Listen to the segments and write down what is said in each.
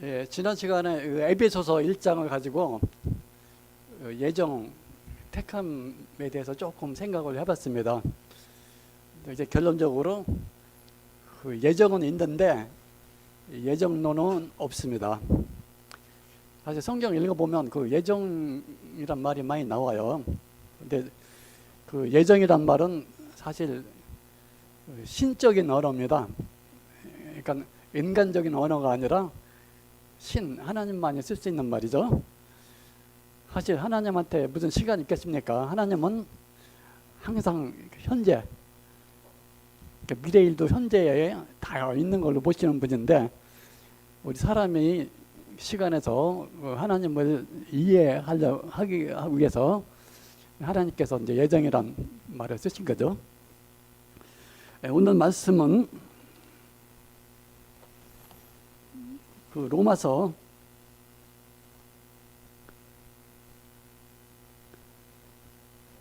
예, 지난 시간에 에베소서 1장을 가지고 예정 택함에 대해서 조금 생각을 해봤습니다. 이제 결론적으로 그 예정은 있는데 예정론은 없습니다. 사실 성경 읽어보면 그 예정이란 말이 많이 나와요. 근데 그 예정이란 말은 사실 신적인 언어입니다. 그러니까 인간적인 언어가 아니라 하나님만이 쓸 수 있는 말이죠. 사실 하나님한테 무슨 시간이 있겠습니까? 하나님은 항상 현재, 미래 일도 현재에 다 있는 걸로 보시는 분인데, 우리 사람이 시간에서 하나님을 이해하기 위해서 하나님께서 이제 예정이란 말을 쓰신 거죠. 오늘 말씀은 그 로마서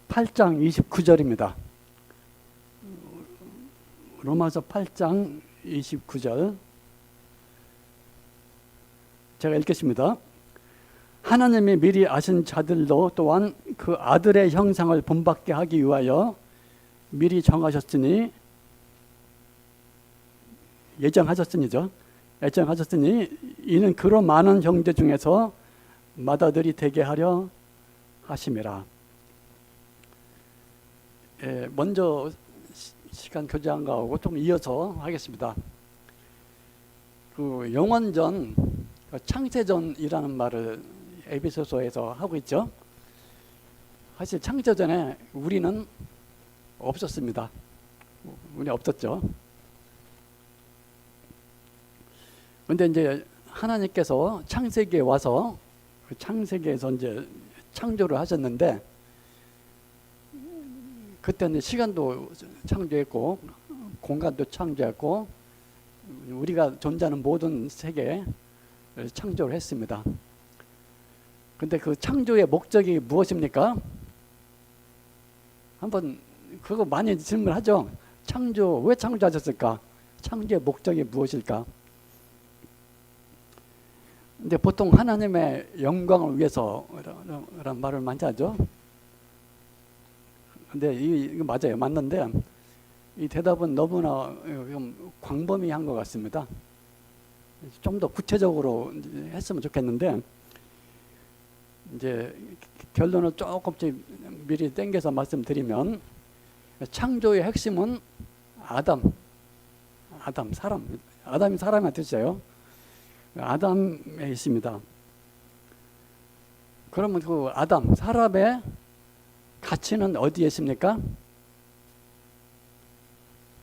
8장 29절입니다. 로마서 8장 29절 제가 읽겠습니다. 하나님이 미리 아신 자들도 또한 그 아들의 형상을 본받게 하기 위하여 미리 정하셨으니 예정하셨으니죠. 예정하셨으니 이는 그로 많은 형제 중에서 맏아들이 되게 하려 하심이라. 먼저 시간 교제한 거하고 좀 이어서 하겠습니다. 그 영원전, 창세전이라는 말을 에베소서에서 하고 있죠. 사실 창세전에 우리는 없었습니다. 우리 없었죠. 근데 이제 하나님께서 창세기에 와서 그 창세기에서 이제 창조를 하셨는데, 그때는 시간도 창조했고 공간도 창조했고 우리가 존재하는 모든 세계를 창조를 했습니다. 근데 그 창조의 목적이 무엇입니까? 한번 그거 많이 질문하죠. 왜 창조하셨을까? 창조의 목적이 무엇일까? 근데 보통 하나님의 영광을 위해서라는 말을 많이 하죠. 근데 이거 맞아요. 맞는데 이 대답은 너무나 광범위한 것 같습니다. 좀 더 구체적으로 했으면 좋겠는데, 이제 결론을 조금씩 미리 땡겨서 말씀드리면, 창조의 핵심은 아담이 사람의 뜻이에요. 아담에 있습니다. 그러면 그 사람의 가치는 어디에 있습니까?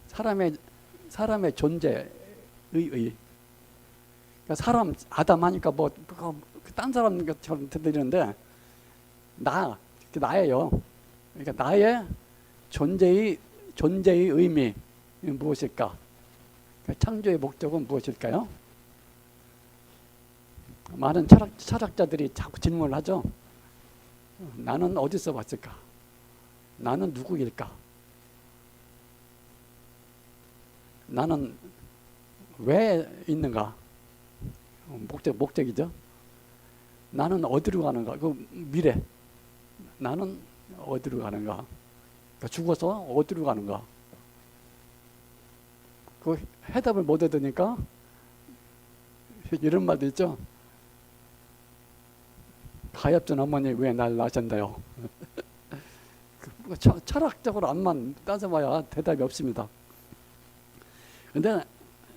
사람의 존재의 그러니까 아담 하니까 딴 사람처럼 들리는데 나예요. 그러니까 나의 존재의 의미 무엇일까? 그러니까 창조의 목적은 무엇일까요? 많은 철학자들이 자꾸 질문을 하죠. 나는 어디서 왔을까? 나는 누구일까? 나는 왜 있는가? 목적이죠. 나는 어디로 가는가? 그 미래. 나는 어디로 가는가? 그러니까 죽어서 어디로 가는가? 그 해답을 못 얻으니까 이런 말도 있죠. 가엾은 어머니 왜 날 낳으셨나요? 철학적으로 안만 따져봐야 대답이 없습니다. 근데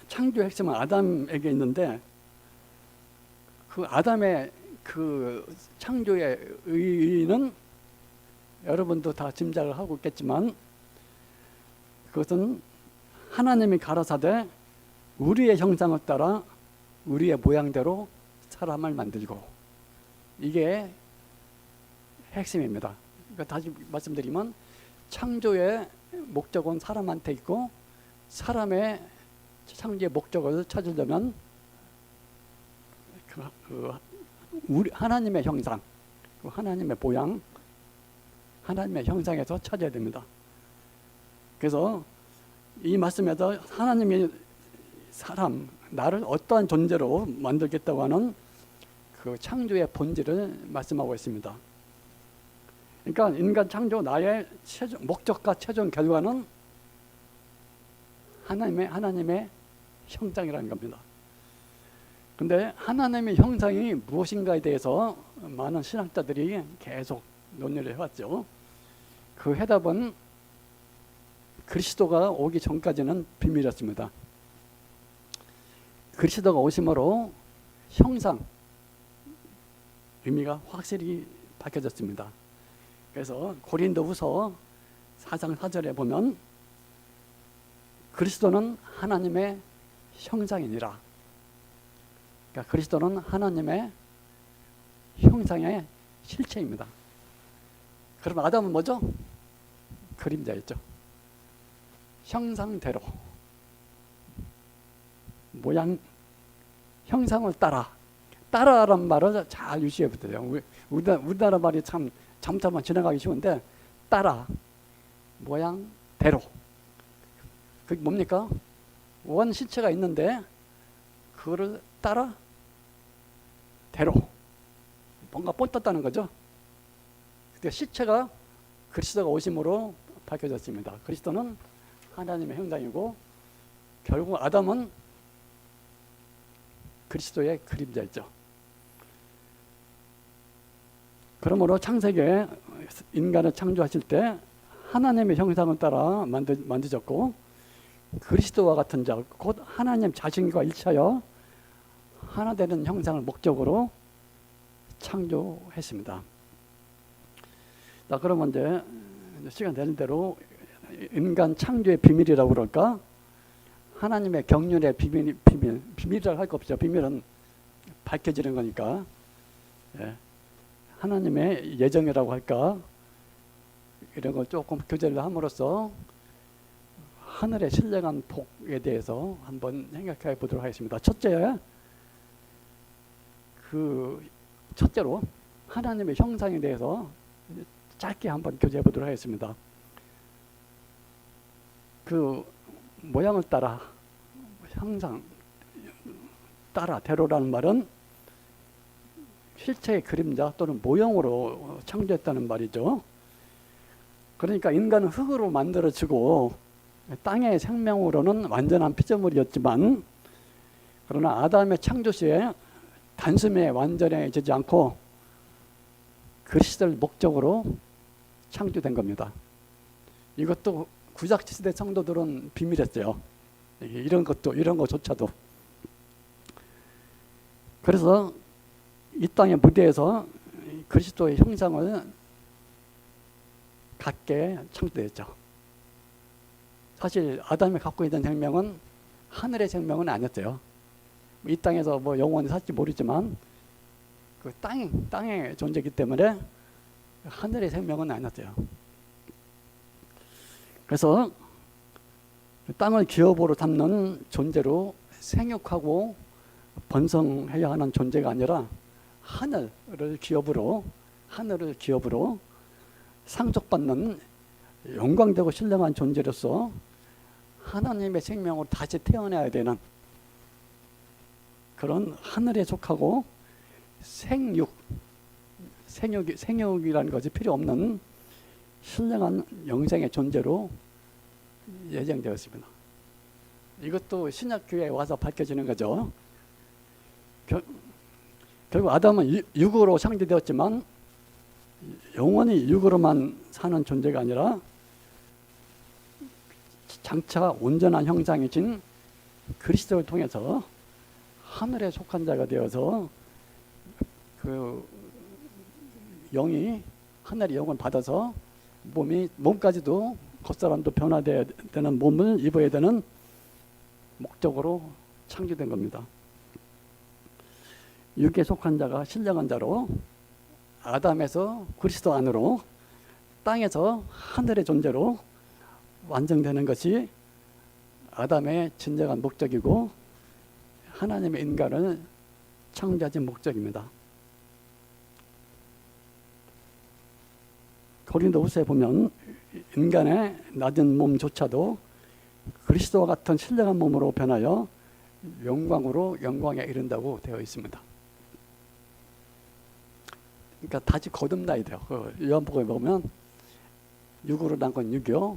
창조의 핵심은 아담에게 있는데, 그 아담의 그 창조의 의의는 여러분도 다 짐작을 하고 있겠지만, 그것은 하나님이 가라사대 우리의 형상을 따라 우리의 모양대로 사람을 만들고, 이게 핵심입니다. 그러니까 다시 말씀드리면 창조의 목적은 사람한테 있고, 사람의 창조의 목적을 찾으려면 우리 하나님의 형상, 하나님의 모양, 하나님의 형상에서 찾아야 됩니다. 그래서 이 말씀에서 하나님이 나를 어떠한 존재로 만들겠다고 하는 그 창조의 본질을 말씀하고 있습니다. 그러니까 인간 창조 나의 최종, 목적과 최종 결과는 하나님의 형상이라는 겁니다. 근데 하나님의 형상이 무엇인가에 대해서 많은 신학자들이 계속 논의를 해왔죠. 그 해답은 그리스도가 오기 전까지는 비밀이었습니다. 그리스도가 오심으로 형상, 의미가 확실히 밝혀졌습니다. 그래서 고린도후서 4장 4절에 보면 그리스도는 하나님의 형상이니라. 그러니까 그리스도는 하나님의 형상의 실체입니다. 그럼 아담은 뭐죠? 그림자였죠. 형상대로 모양 형상을 따라라는 말을 잘 유지해 보세요. 우리나라 말이 참 잠깐만 지나가기 쉬운데 따라 모양대로 그게 뭡니까? 원 시체가 있는데 그거를 따라 대로 뭔가 뻗었다는 거죠. 그때 시체가 그리스도가 오심으로 밝혀졌습니다. 그리스도는 하나님의 형상이고 결국 아담은 그리스도의 그림자였죠. 그러므로 창세기에 인간을 창조하실 때 하나님의 형상을 따라 만드셨고 그리스도와 같은 자, 곧 하나님 자신과 일치하여 하나 되는 형상을 목적으로 창조했습니다. 자, 그러면 이제 시간 되는 대로 인간 창조의 비밀이라고 그럴까? 하나님의 경륜의 비밀이라고 할 거 없죠. 비밀은 밝혀지는 거니까. 예. 하나님의 예정이라고 할까? 이런 걸 조금 교제를 함으로써 하늘의 신령한 복에 대해서 한번 생각해 보도록 하겠습니다. 첫째로 하나님의 형상에 대해서 짧게 한번 교제해 보도록 하겠습니다. 그 모양을 따라 형상 따라 대로라는 말은 실체의 그림자 또는 모형으로 창조했다는 말이죠. 그러니까 인간은 흙으로 만들어지고 땅의 생명으로는 완전한 피조물이었지만 그러나 아담의 창조 시에 단숨에 완전해지지 않고 그리스도를 목적으로 창조된 겁니다. 이것도 구약시대 성도들은 비밀했어요. 이런 것조차도. 그래서 이 땅의 무대에서 그리스도의 형상을 갖게 창조됐죠. 사실 아담이 갖고 있는 생명은 하늘의 생명은 아니었어요. 이 땅에서 뭐 영원히 살지 모르지만 그 땅의 존재이기 때문에 하늘의 생명은 아니었어요. 그래서 땅을 기업으로 삼는 존재로 생육하고 번성해야 하는 존재가 아니라 하늘을 기업으로 상속받는 영광되고 신령한 존재로서 하나님의 생명으로 다시 태어나야 되는 그런 하늘에 속하고 생육이라는 것이 필요 없는 신령한 영생의 존재로 예정되었습니다. 이것도 신약교회에 와서 밝혀지는 거죠. 결국 아담은 육으로 창조되었지만 영원히 육으로만 사는 존재가 아니라 장차 온전한 형상이신 그리스도를 통해서 하늘에 속한 자가 되어서 그 영이 하늘의 영을 받아서 몸까지도 겉사람도 변화되어야 되는 몸을 입어야 되는 목적으로 창조된 겁니다. 육에 속한 자가 신령한 자로 아담에서 그리스도 안으로 땅에서 하늘의 존재로 완성되는 것이 아담의 진정한 목적이고 하나님의 인간을 창조하신 목적입니다. 고린도후서에 보면 인간의 낮은 몸조차도 그리스도와 같은 신령한 몸으로 변하여 영광으로 영광에 이른다고 되어 있습니다. 그러니까 다시 거듭나야 돼요. 요한복음에 보면 육으로 난 건 육이요,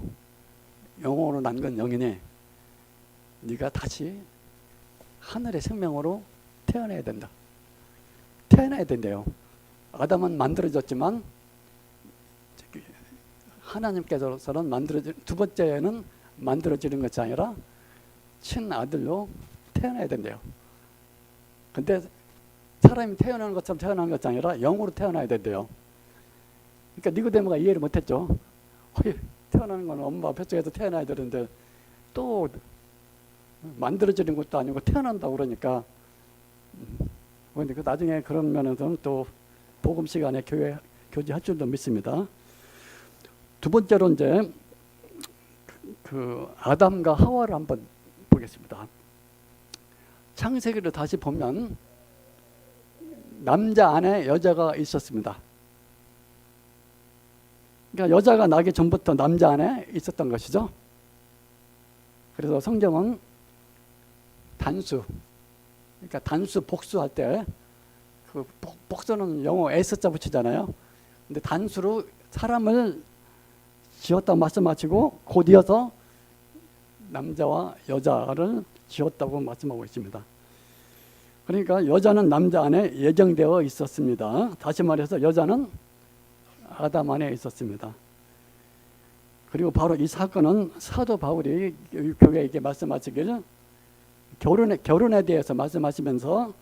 영으로 난 건 영이니 네가 다시 하늘의 생명으로 태어나야 된다. 태어나야 된대요. 아담은 만들어졌지만 하나님께서는 두 번째는 만들어지는 것이 아니라 친아들로 태어나야 된대요. 근데 사람이 태어나는 것처럼 태어나는 것이 아니라 영으로 태어나야 된대요. 그러니까 니고데모가 이해를 못했죠. 태어나는 건 엄마 뱃속에서 태어나야 되는데 또 만들어지는 것도 아니고 태어난다고 그러니까. 근데 그 나중에 그런 면에서는 또 복음 시간에 교제할 줄도 믿습니다. 두 번째로 이제 그 아담과 하와를 한번 보겠습니다. 창세기를 다시 보면 남자 안에 여자가 있었습니다. 그러니까 여자가 나기 전부터 남자 안에 있었던 것이죠. 그래서 성경은 단수, 그러니까 단수 복수할 때 그 복수는 영어 S자 붙이잖아요. 근데 단수로 사람을 지었다고 말씀하시고 곧 이어서 남자와 여자를 지었다고 말씀하고 있습니다. 그러니까 여자는 남자 안에 예정되어 있었습니다. 다시 말해서 여자는 아담 안에 있었습니다. 그리고 바로 이 사건은 사도 바울이 교회에게 말씀하시기를 결혼에 대해서 말씀하시면서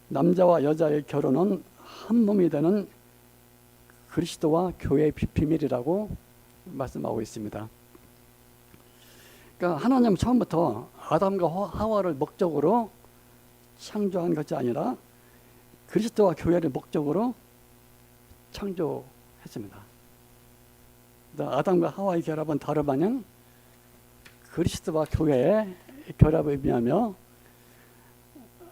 남자와 여자의 결혼은 한 몸이 되는 그리스도와 교회의 비밀이라고 말씀하고 있습니다. 그러니까 하나님은 처음부터 아담과 하와를 목적으로 창조한 것이 아니라 그리스도와 교회를 목적으로 창조했습니다. 아담과 하와의 결합은 다름 아닌 그리스도와 교회의 결합을 의미하며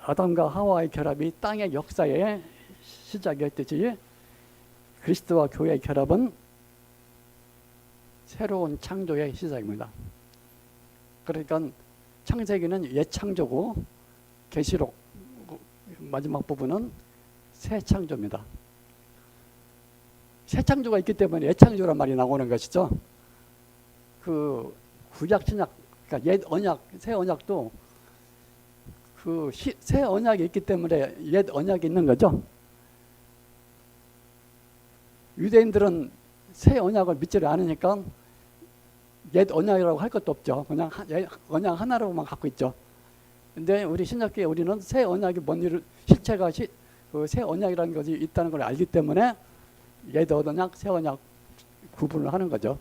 아담과 하와의 결합이 땅의 역사의 시작이었듯이 그리스도와 교회의 결합은 새로운 창조의 시작입니다. 그러니까 창세기는 옛창조고 계시록 마지막 부분은 새 창조입니다. 새 창조가 있기 때문에 옛창조란 말이 나오는 것이죠. 그 구약 신약, 그러니까 옛 언약, 새 언약도 그 새 언약이 있기 때문에 옛 언약이 있는 거죠. 유대인들은 새 언약을 믿지를 않으니까 옛 언약이라고 할 것도 없죠. 그냥 언약 하나로만 갖고 있죠. 근데 우리 신약교회 우리는 새 언약이 뭔 실체가 그 새 언약이라는 것이 있다는 걸 알기 때문에 옛 언약, 새 언약 구분을 하는 거죠.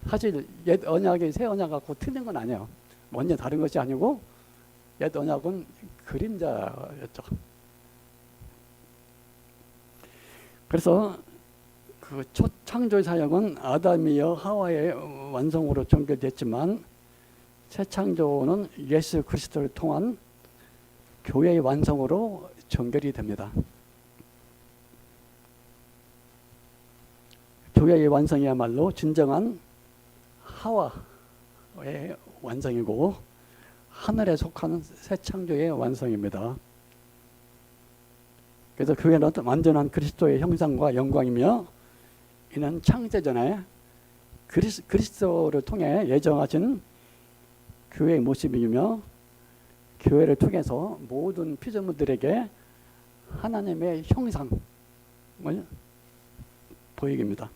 사실 옛 언약이 새 언약 갖고 틀린 건 아니에요. 완전 다른 것이 아니고 옛 언약은 그림자였죠. 그래서 그 첫 창조의 사역은 아담이여 하와의 완성으로 전개됐지만 새 창조는 예수 그리스도를 통한 교회의 완성으로 전결이 됩니다. 교회의 완성이야말로 진정한 하와의 완성이고 하늘에 속하는 새 창조의 완성입니다. 그래서 교회는 완전한 그리스도의 형상과 영광이며 이는 창세전에 그리스도를 통해 예정하신 교회의 모습이며 교회를 통해서 모든 피조물들에게 하나님의 형상을 보이게 합니다.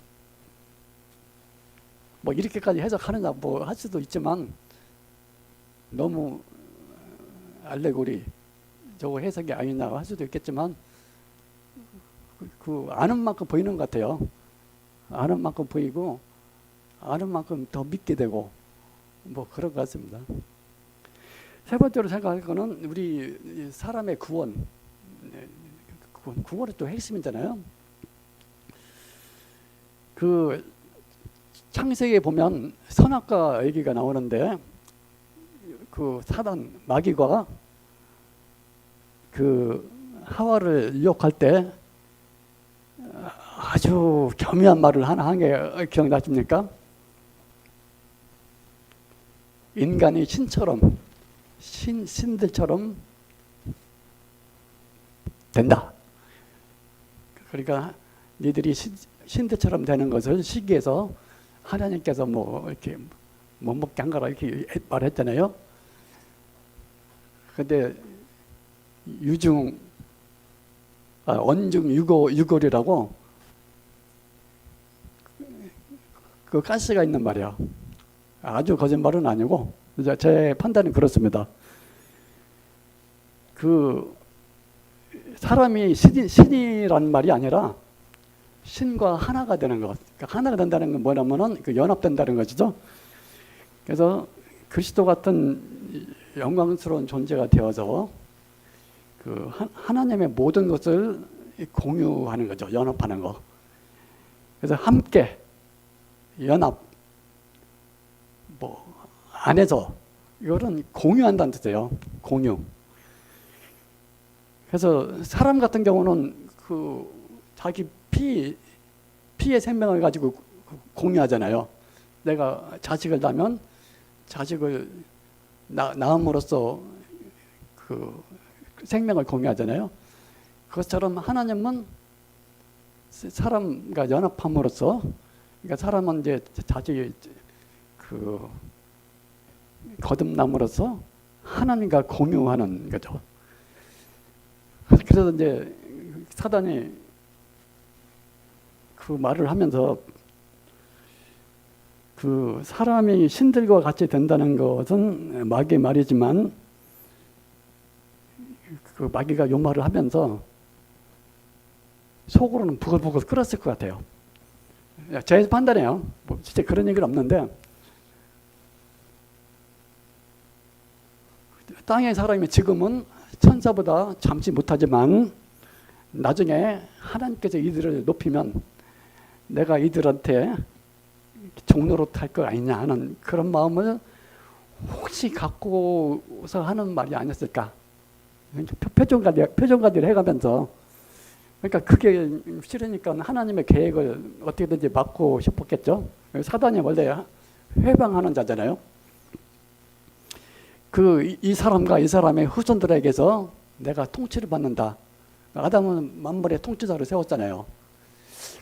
뭐 이렇게까지 해석하느냐 뭐 할 수도 있지만 너무 알레고리 저거 해석이 아니냐 할 수도 있겠지만 그 아는 만큼 보이는 것 같아요. 아는 만큼 보이고 아는 만큼 더 믿게 되고 뭐 그런 것 같습니다. 세 번째로 생각할 거는 우리 사람의 구원. 구원이 또 핵심이잖아요. 그 창세기에 보면 선악과 얘기가 나오는데 그 사단 마귀가 그 하와를 유혹할 때 아주 교묘한 말을 하나 한 게 기억나십니까? 인간이 신처럼 신들처럼 된다. 그러니까 니들이 신들처럼 되는 것을 시기해서 하나님께서 뭐 이렇게 못 먹게 한 거라 이렇게 말했잖아요. 근데 언중 유골이라고 그 가시가 있는 말이야. 아주 거짓말은 아니고 제 판단은 그렇습니다. 그 사람이 신이란 말이 아니라 신과 하나가 되는 것. 그러니까 하나가 된다는 건 뭐냐면은 그 연합된다는 것이죠. 그래서 그리스도 같은 영광스러운 존재가 되어서 그 하나님의 모든 것을 공유하는 거죠. 연합하는 거. 그래서 함께 연합 뭐 안에서 이거는 공유한다는 뜻이에요. 공유. 그래서 사람 같은 경우는 그 자기 피의 생명을 가지고 공유하잖아요. 내가 자식을 낳으면 자식을 낳음으로써 그 생명을 공유하잖아요. 그것처럼 하나님은 사람과 연합함으로써, 그러니까 사람은 이제 자식이 그 거듭남으로써 하나님과 공유하는 거죠. 그래서 이제 사단이 그 말을 하면서 그 사람이 신들과 같이 된다는 것은 마귀의 말이지만 그 마귀가 요 말을 하면서 속으로는 부글부글 끓었을 것 같아요. 제 판단이에요. 뭐 진짜 그런 얘기는 없는데 땅의 사람이 지금은 천사보다 잠시 못하지만 나중에 하나님께서 이들을 높이면 내가 이들한테 종노릇 할 거 아니냐 하는 그런 마음을 혹시 갖고서 하는 말이 아니었을까. 표정관리를 해가면서, 그러니까 그게 싫으니까 하나님의 계획을 어떻게든지 막고 싶었겠죠. 사단이 원래 회방하는 자잖아요. 이 사람과 이 사람의 후손들에게서 내가 통치를 받는다. 아담은 만물의 통치자로 세웠잖아요.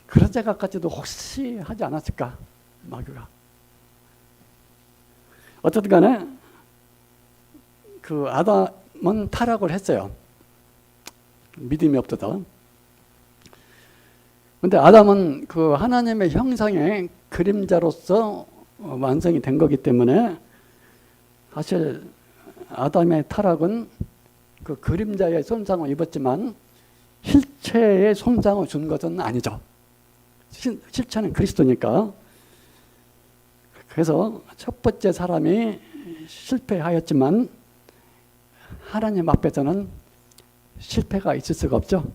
그런 생각까지도 혹시 하지 않았을까, 마귀가. 어쨌든 간에 그 아담은 타락을 했어요. 믿음이 없어서. 근데 아담은 그 하나님의 형상의 그림자로서 완성이 된 거기 때문에 사실 아담의 타락은 그 그림자의 손상을 입었지만 실체의 손상을 준 것은 아니죠. 실체는 그리스도니까. 그래서 첫 번째 사람이 실패하였지만 하나님 앞에서는 실패가 있을 수가 없죠.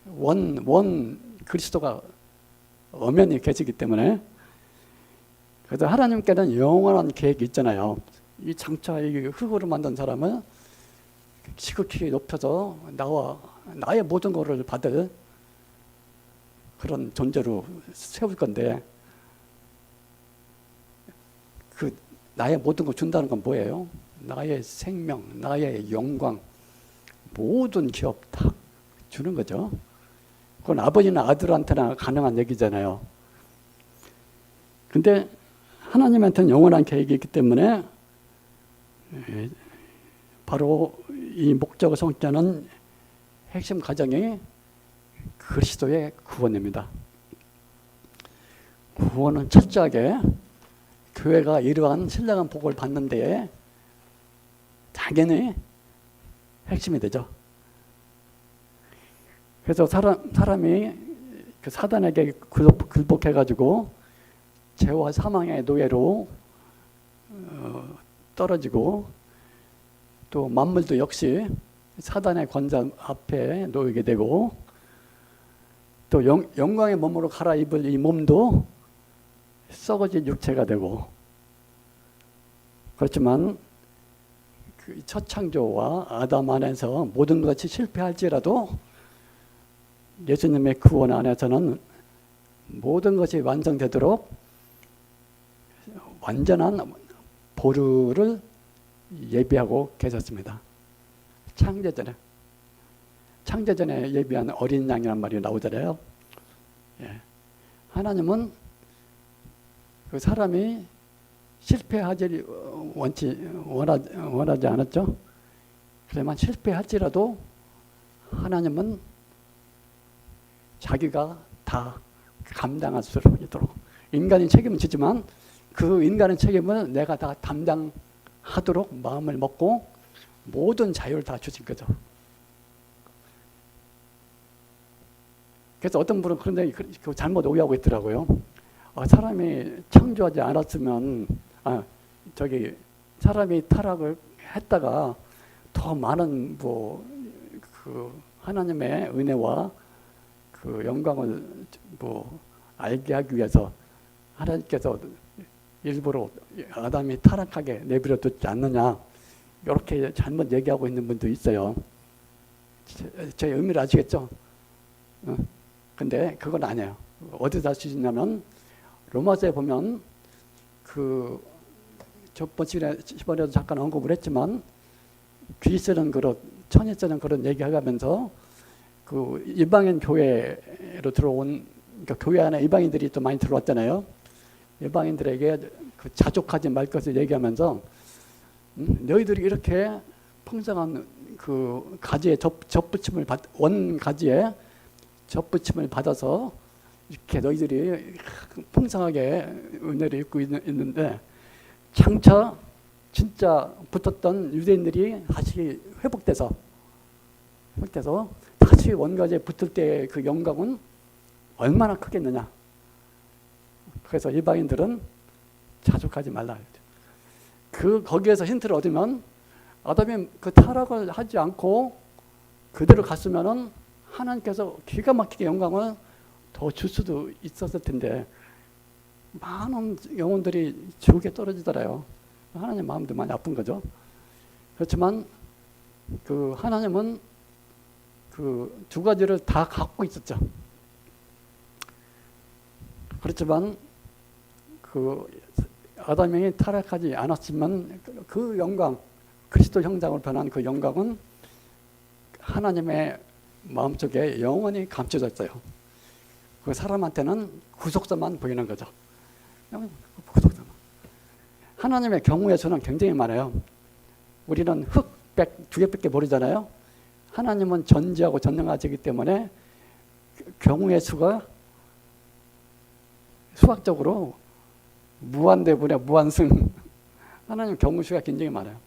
원 그리스도가 엄연히 계시기 때문에. 그래서 하나님께는 영원한 계획이 있잖아요. 이 장차 이 흙으로 만든 사람을 지극히 높여서 나의 모든 것을 받을 그런 존재로 세울 건데, 그 나의 모든 걸 준다는 건 뭐예요? 나의 생명, 나의 영광, 모든 기업 다 주는 거죠. 그건 아버지나 아들한테나 가능한 얘기잖아요. 근데 하나님한테는 영원한 계획이 있기 때문에 바로 이 목적을 성취하는 핵심 과정이 그리스도의 구원입니다. 구원은 철저하게 교회가 이러한 신령한 복을 받는 데에 당연히 핵심이 되죠. 그래서 사람이 그 사단에게 굴복해가지고 죄와 사망의 노예로 떨어지고, 또 만물도 역시 사단의 권세 앞에 놓이게 되고, 또 영광의 몸으로 갈아입을 이 몸도 썩어진 육체가 되고. 그렇지만 그 첫 창조와 아담 안에서 모든 것이 실패할지라도 예수님의 구원 안에서는 모든 것이 완성되도록 완전한 보루를 예비하고 계셨습니다. 창제전에 예비한 어린 양이란 말이 나오잖아요. 예. 하나님은 그 사람이 실패하지 원하지 않았죠. 그러면 실패할지라도 하나님은 자기가 다 감당할 수 있도록, 인간이 책임을 지지만 그 인간의 책임을 내가 다 감당하도록 마음을 먹고 모든 자유를 다 주신 거죠. 그래서 어떤 분은 그런데 잘못 오해하고 있더라고요. 사람이 창조하지 않았으면, 사람이 타락을 했다가 더 많은 그 하나님의 은혜와 그 영광을 알게 하기 위해서 하나님께서 일부러 아담이 타락하게 내버려 두지 않느냐, 이렇게 잘못 얘기하고 있는 분도 있어요. 제 의미를 아시겠죠? 근데 그건 아니에요. 어디서 알 수 있냐면 로마서에 보면 그 저번 시간에도 잠깐 언급을 했지만 귀 쓰는 그릇, 천이 쓰는 그릇 얘기하면서 그 이방인 교회로 들어온, 그러니까 교회 안에 이방인들이 또 많이 들어왔잖아요. 이방인들에게 그 자족하지 말 것을 얘기하면서 너희들이 이렇게 풍성한 그 가지에 접붙임을 원 가지에 접붙임을 받아서 이렇게 너희들이 풍성하게 은혜를 입고 있는데 장차 진짜 붙었던 유대인들이 다시 회복돼서 다시 원가지에 붙을 때 그 영광은 얼마나 크겠느냐. 그래서 이방인들은 자족하지 말라. 거기에서 힌트를 얻으면 아담이 그 타락을 하지 않고 그대로 갔으면은 하나님께서 기가 막히게 영광을 더 줄 수도 있었을 텐데 많은 영혼들이 지옥에 떨어지더라요. 하나님 마음도 많이 아픈 거죠. 그렇지만 그 하나님은 그 두 가지를 다 갖고 있었죠. 그렇지만 그 아담이 타락하지 않았지만 그 영광, 그리스도 형상으로 변한 그 영광은 하나님의 마음속에 영원히 감춰졌어요. 그 사람한테는 구속사만 보이는 거죠. 구속사만. 하나님의 경우의 수는 굉장히 많아요. 우리는 흙, 백 두 개밖에 모르잖아요. 하나님은 전지하고 전능하시기 때문에 경우의 수가 수학적으로 무한대분의 무한승. 하나님 경우 수가 굉장히 많아요.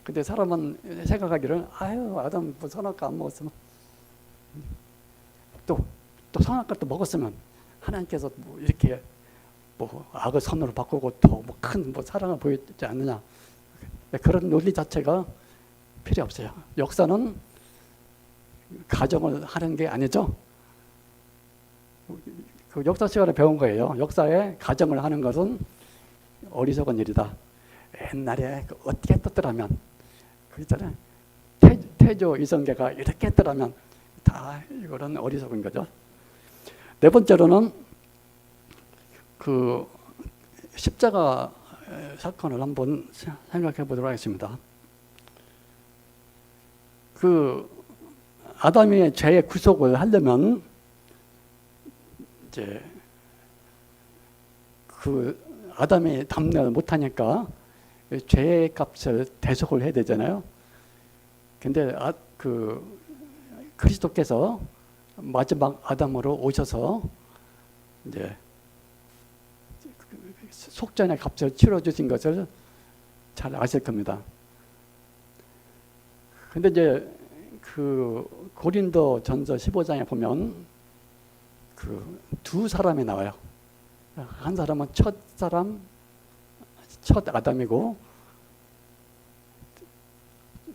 근데 사람은 생각하기를 아담 선악과 안 먹었으면 또 선악과 또 먹었으면 하나님께서 이렇게 악을 선으로 바꾸고 더 큰 사랑을 보이지 않느냐. 그런 논리 자체가 필요 없어요. 역사는 가정을 하는 게 아니죠. 그 역사 시간에 배운 거예요. 역사에 가정을 하는 것은 어리석은 일이다. 옛날에 어떻게 했더라면, 그랬잖아요. 태조 이성계가 이렇게 했더라면 다 이거는 어리석은 거죠. 네 번째로는 그 십자가 사건을 한번 생각해 보도록 하겠습니다. 그 아담의 죄의 구속을 하려면 이제 그 아담이 담내를 못하니까 죄의 값을 대속을 해야 되잖아요. 근데 그 그리스도께서 마지막 아담으로 오셔서 이제 속전의 값을 치러 주신 것을 잘 아실 겁니다. 근데 이제 그 고린도 전서 15장에 보면 그 두 사람이 나와요. 한 사람은 첫 아담이고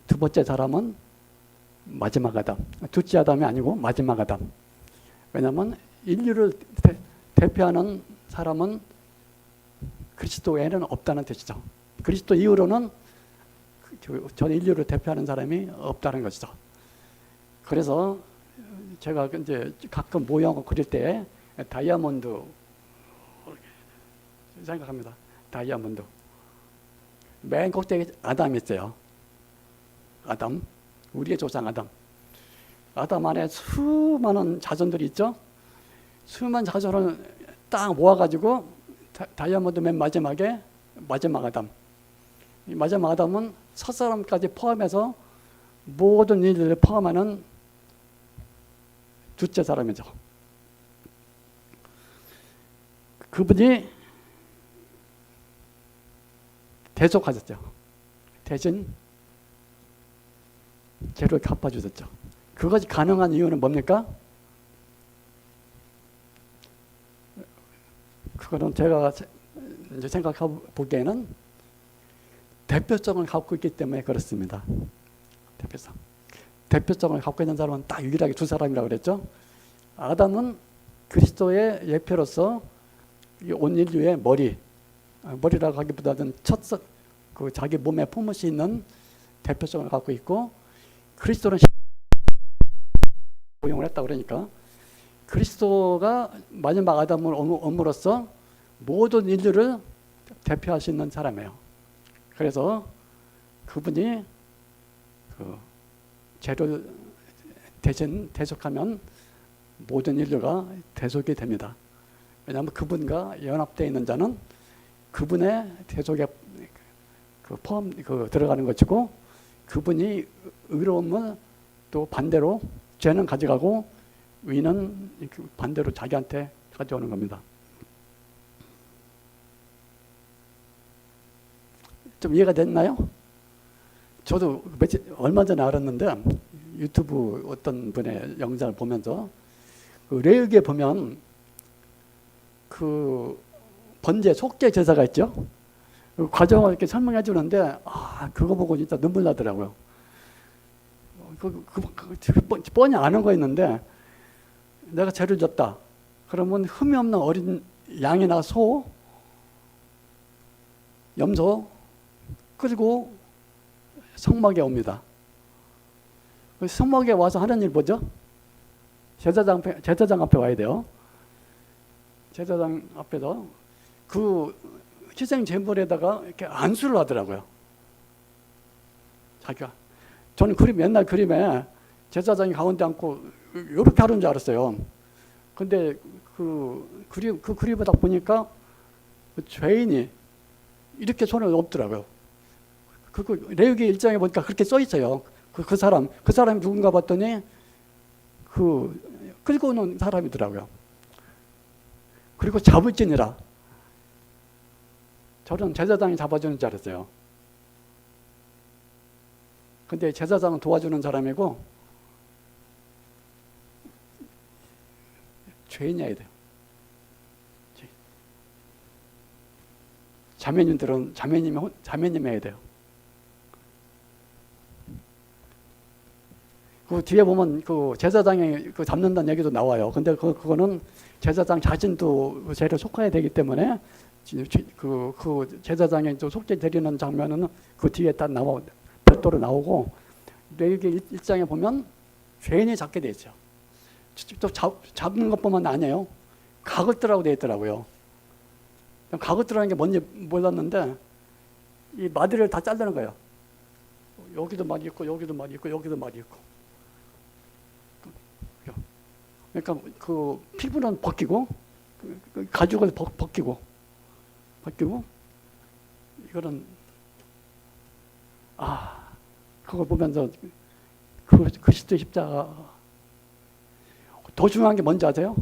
두 번째 사람은 마지막 아담. 둘째 아담이 아니고 마지막 아담. 왜냐하면 인류를 대표하는 사람은 그리스도 외에는 없다는 뜻이죠. 그리스도 이후로는 전 인류를 대표하는 사람이 없다는 것이죠. 그래서 제가 이제 가끔 모형을 그릴 때 다이아몬드 생각합니다. 다이아몬드. 맨 꼭대기 아담이 있어요. 아담, 우리의 조상 아담. 아담 안에 수많은 자손들이 있죠. 수많은 자손을 딱 모아가지고 다이아몬드 맨 마지막에 마지막 아담. 이 마지막 아담은 첫사람까지 포함해서 모든 일들을 포함하는 둘째 사람이죠. 그분이 대속하셨죠. 대신 죄를 갚아주셨죠. 그것이 가능한 이유는 뭡니까? 그거는 제가 이제 생각해 보기에는 대표성을 갖고 있기 때문에 그렇습니다. 대표성을 갖고 있는 사람은 딱 유일하게 두 사람이라고 그랬죠. 아담은 그리스도의 예표로서 온 인류의 머리라고 하기보다는 그 자기 몸에 품을 수 있는 대표성을 갖고 있고, 그리스도는 고용을 했다 그러니까 그리스도가 마지막 아담을 옴으로써 모든 인류를 대표할 수 있는 사람이에요. 그래서 그분이 그 죄를 대신 대속하면 모든 인류가 대속이 됩니다. 왜냐하면 그분과 연합되어 있는 자는 그분의 대속에 들어가는 것이고, 그분이 의로움을 또 반대로 죄는 가져가고 의는 반대로 자기한테 가져오는 겁니다. 좀 이해가 됐나요? 저도 얼마 전에 알았는데 유튜브 어떤 분의 영상을 보면서 그 레위기에 보면 그 번제 속죄 제사가 있죠. 그 과정을 이렇게 설명해 주는데 그거 보고 진짜 눈물 나더라고요. 뻔히 아는 거 있는데 내가 죄를 졌다. 그러면 흠이 없는 어린 양이나 소, 염소 끌고 성막에 옵니다. 성막에 와서 하는 일 뭐죠? 제사장 앞에 와야 돼요. 제사장 앞에서 그 희생 제물에다가 이렇게 안수를 하더라고요. 자기가. 저는 옛날 그림에 제사장이 가운데 앉고 이렇게 하는 줄 알았어요. 근데 그 그림을 딱 보니까 그 죄인이 이렇게 손을 놓더라고요. 레위기 1장에 보니까 그렇게 써 있어요. 그 사람이 누군가 봤더니 끌고 오는 사람이더라고요. 그리고 잡을지니라. 저는 제사장이 잡아주는 줄 알았어요. 근데 제사장은 도와주는 사람이고 죄인이 해야 돼요. 자매님들은 자매님이 해야 돼요. 그 뒤에 보면 그 제사장이 잡는다는 얘기도 나와요. 근데 그거는 제사장 자신도 죄를 속아야 되기 때문에 그 제사장이 또 속죄 드리는 장면은 그 뒤에 딱 별도로 나오고, 레위기 1장에 보면 죄인이 잡게 돼 있죠. 또 잡는 것뿐만 아니에요. 가글들라고 되어 있더라고요. 가글들라는 게 뭔지 몰랐는데 이 마디를 다 자르는 거예요. 여기도 말이 있고 여기도 말이 있고 여기도 말이 있고. 그러니까 그 피부는 벗기고 가죽을 벗기고 이거는 그걸 보면서 그리스도 십자가 더 중요한 게 뭔지 아세요?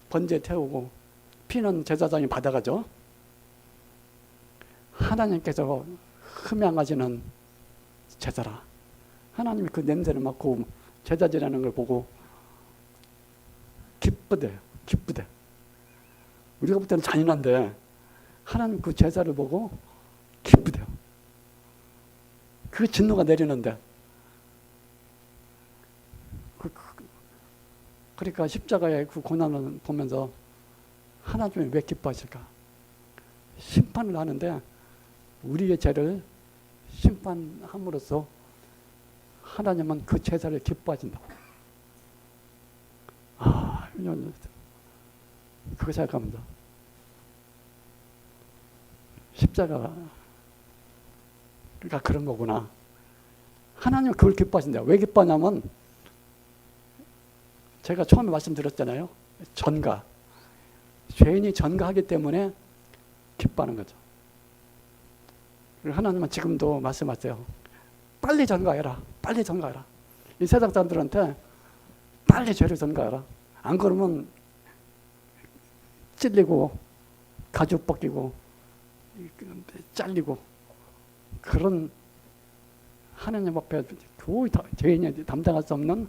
번제 태우고 피는 제사장이 받아가죠. 하나님께서 흠양하시는 제사라. 하나님이 그 냄새를 맡고 제사 지내는 걸 보고 기쁘대. 우리가 볼 때는 잔인한데 하나님 그 제사를 보고 기쁘대요. 그 진노가 내리는데, 그러니까 십자가의 그 고난을 보면서 하나님이 왜 기뻐하실까? 심판을 하는데 우리의 죄를 심판함으로써 하나님은 그 제사를 기뻐하신다고. 그거 생각합니다. 십자가가 그런 거구나. 하나님은 그걸 기뻐하신대요. 왜 기뻐하냐면 제가 처음에 말씀드렸잖아요. 전가. 죄인이 전가하기 때문에 기뻐하는 거죠. 하나님은 지금도 말씀하세요. 빨리 전가해라. 빨리 전가해라. 이 세상 사람들한테 빨리 죄를 전가해라. 안 그러면 찔리고 가죽 벗기고 잘리고 그런 하나님 앞에 도저히 죄인이 담당할 수 없는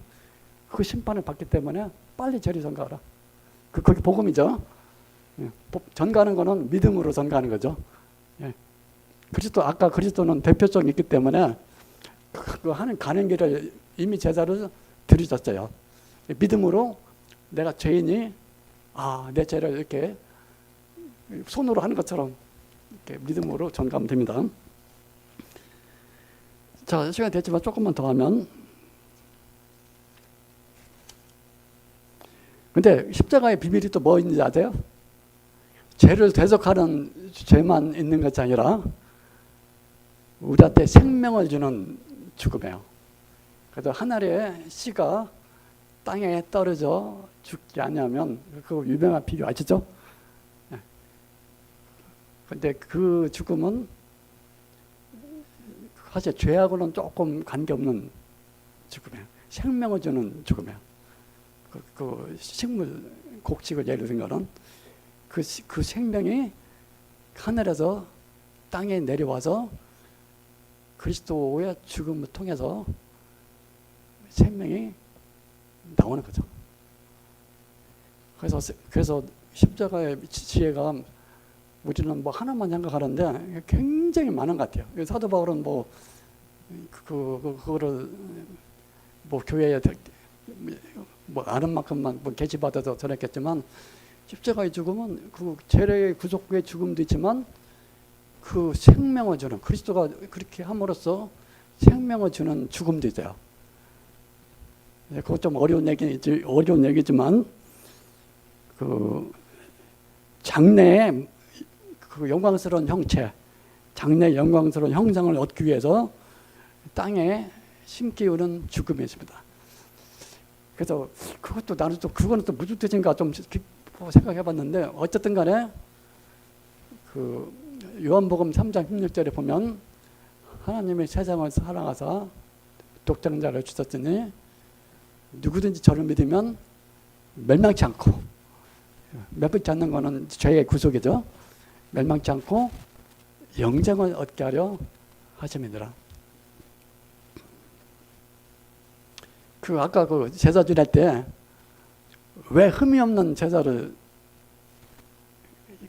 그 심판을 받기 때문에 빨리 죄를 전가하라. 그게 복음이죠. 전가하는 거는 믿음으로 전가하는 거죠. 아까 그리스도는 대표성이 있기 때문에 그 하는 가는 길을 이미 제자를 들이셨어요. 믿음으로 내가 죄인이 내 죄를 이렇게 손으로 하는 것처럼 이렇게 믿음으로 전가하면 됩니다. 자, 시간이 됐지만 조금만 더 하면. 근데 십자가의 비밀이 또 뭐 있는지 아세요? 죄를 대속하는 죄만 있는 것이 아니라 우리한테 생명을 주는 죽음이에요. 그래서 하늘의 씨가 땅에 떨어져 죽지 않으면 그 유명한 비유 아시죠? 근데 그 죽음은 사실 죄하고는 조금 관계없는 죽음이에요. 생명을 주는 죽음이에요. 그 식물 곡식을 예를 든 거는 그 생명이 하늘에서 땅에 내려와서 그리스도의 죽음을 통해서 생명이 나오는 거죠. 그래서 십자가의 지혜가 우리는 뭐 하나만 생각하는데 굉장히 많은 것 같아요. 사도 바울은 그거를 교회에 아는 만큼만 계시받아서 전했겠지만 십자가의 죽음은 그 죄의 구속의 죽음도 있지만 그 생명을 주는 그리스도가 그렇게 함으로써 생명을 주는 죽음도 있어요. 그거 좀 어려운 얘기지만 그 장래의 그 영광스러운 형체, 장래의 영광스러운 형상을 얻기 위해서 땅에 심기 오는 죽음이 있습니다. 그래서 그거는 또 무슨 뜻인가 좀 생각해봤는데 어쨌든 간에 그 요한복음 3장 16절에 보면 하나님이 세상을 사랑하사 독생자를 주셨으니 누구든지 저를 믿으면 멸망치 않고, 멸망치 않는 것은 죄의 구속이죠. 멸망치 않고 영생을 얻게 하려 하심이니라. 아까 제사 지낼 때 왜 흠이 없는 제사를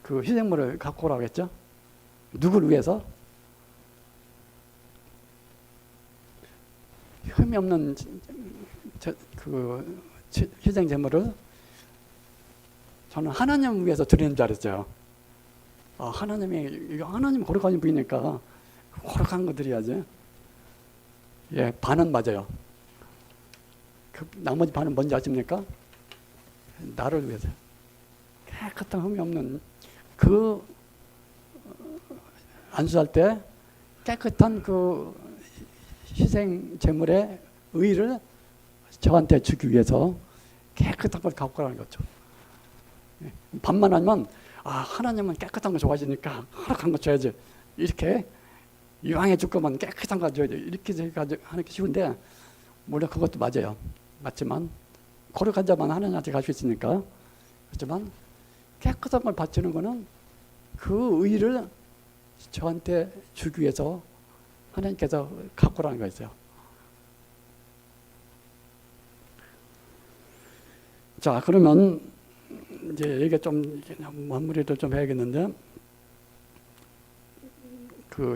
희생물을 갖고 오라고 했죠? 누구를 위해서? 흠이 없는 희생 제물을 저는 하나님을 위해서 드리는 줄 알았어요. 하나님 거룩하신 분이니까 거룩한 거 드려야지. 반은 맞아요. 나머지 반은 뭔지 아십니까? 나를 위해서. 깨끗한 흠이 없는 안수할 때 깨끗한 희생 제물의 의를 저한테 주기 위해서 깨끗한 걸 갖고 가라는 거죠. 반만 하면 하나님은 깨끗한 거 좋아하시니까 허락한 거 줘야지. 이렇게 이왕에 줄 거면 깨끗한 거 줘야지. 이렇게 하는 게 쉬운데 물론 그것도 맞아요. 맞지만 거룩한 자만 하나님한테 갈 수 있으니까. 그렇지만 깨끗한 걸 바치는 거는 그 의를 저한테 주기 위해서 하나님께서 갖고 오라는 거였어요. 자, 그러면 이제 얘기 좀 마무리를 좀 해야겠는데,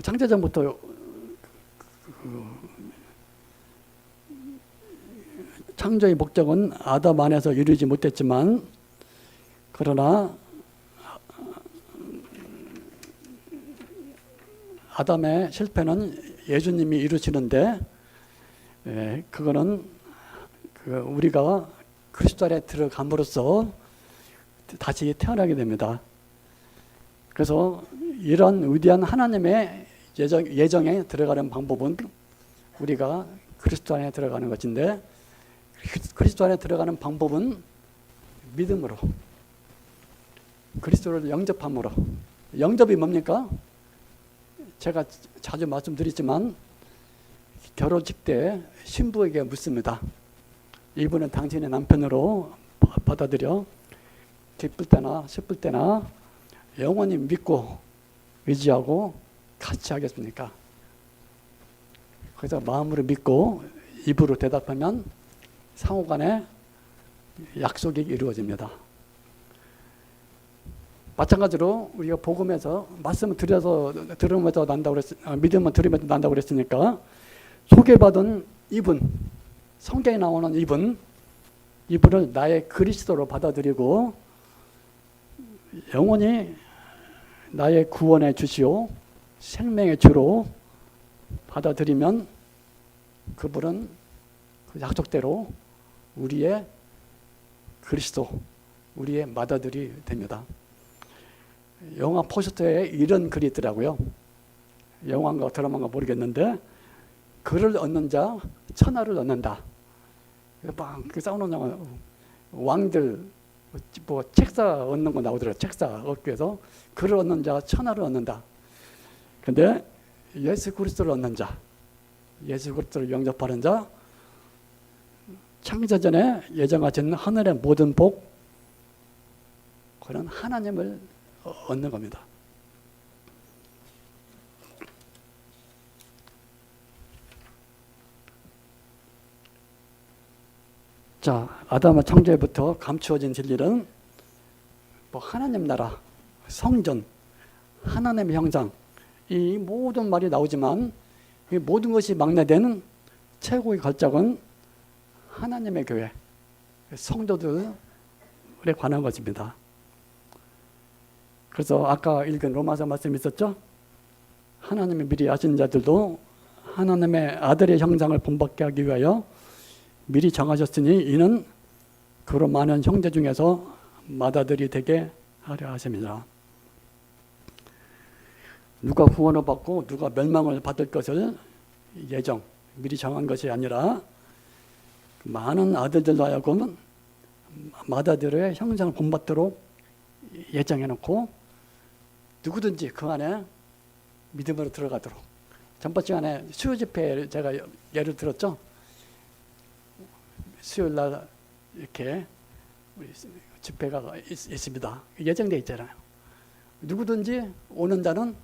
창세전부터 창조의 목적은 아담 안에서 이루지 못했지만, 그러나 아담의 실패는 예수님이 이루시는데, 그거는 우리가 그리스도 안에 들어감으로써 다시 태어나게 됩니다. 그래서 이런 위대한 하나님의 예정에 들어가는 방법은 우리가 그리스도 안에 들어가는 것인데, 그리스도 안에 들어가는 방법은 믿음으로, 그리스도를 영접함으로. 영접이 뭡니까? 제가 자주 말씀드리지만 결혼식 때 신부에게 묻습니다. 이분은 당신의 남편으로 받아들여 기쁠 때나 슬플 때나 영원히 믿고 의지하고 같이 하겠습니까? 그래서 마음으로 믿고 입으로 대답하면 상호간에 약속이 이루어집니다. 마찬가지로 우리가 복음에서 말씀을 들으면서 난다고 믿음을 들으면서 난다고 그랬으니까, 소개받은 이분, 성경에 나오는 이분을 나의 그리스도로 받아들이고 영원히 나의 구원의 주시오 생명의 주로 받아들이면 그분은 그 약속대로 우리의 그리스도, 우리의 맏아들이 됩니다. 영화 포스터에 이런 글이 있더라고요. 영화인가 드라마인가 모르겠는데, 글을 얻는 자 천하를 얻는다. 막 싸우는 영화, 왕들 뭐 책사 얻는 거 나오더라고요. 책사 얻기 위해서 글을 얻는 자 천하를 얻는다. 근데 예수 그리스도를 얻는 자, 예수 그리스도를 영접하는 자, 창세전에 예정하신 하늘의 모든 복, 그런 하나님을 얻는 겁니다. 자, 아담의 창조에부터 감추어진 진리는 뭐 하나님 나라, 성전, 하나님의 형상, 이 모든 말이 나오지만 이 모든 것이 막내되는 최고의 걸작은 하나님의 교회, 성도들에 관한 것입니다. 그래서 아까 읽은 로마서 말씀이 있었죠? 하나님의 미리 아신 자들도 하나님의 아들의 형상을 본받게 하기 위하여 미리 정하셨으니 이는 그로 많은 형제 중에서 맏아들이 되게 하려 하십니다. 누가 구원을 받고 누가 멸망을 받을 것을 미리 정한 것이 아니라 많은 아들들로 하여금 맏아들의 형상을 본받도록 예정해놓고 누구든지 그 안에 믿음으로 들어가도록. 전번 시간에 수요 집회를 제가 예를 들었죠. 수요일 날 이렇게 집회가 있습니다. 예정되어 있잖아요. 누구든지 오는 자는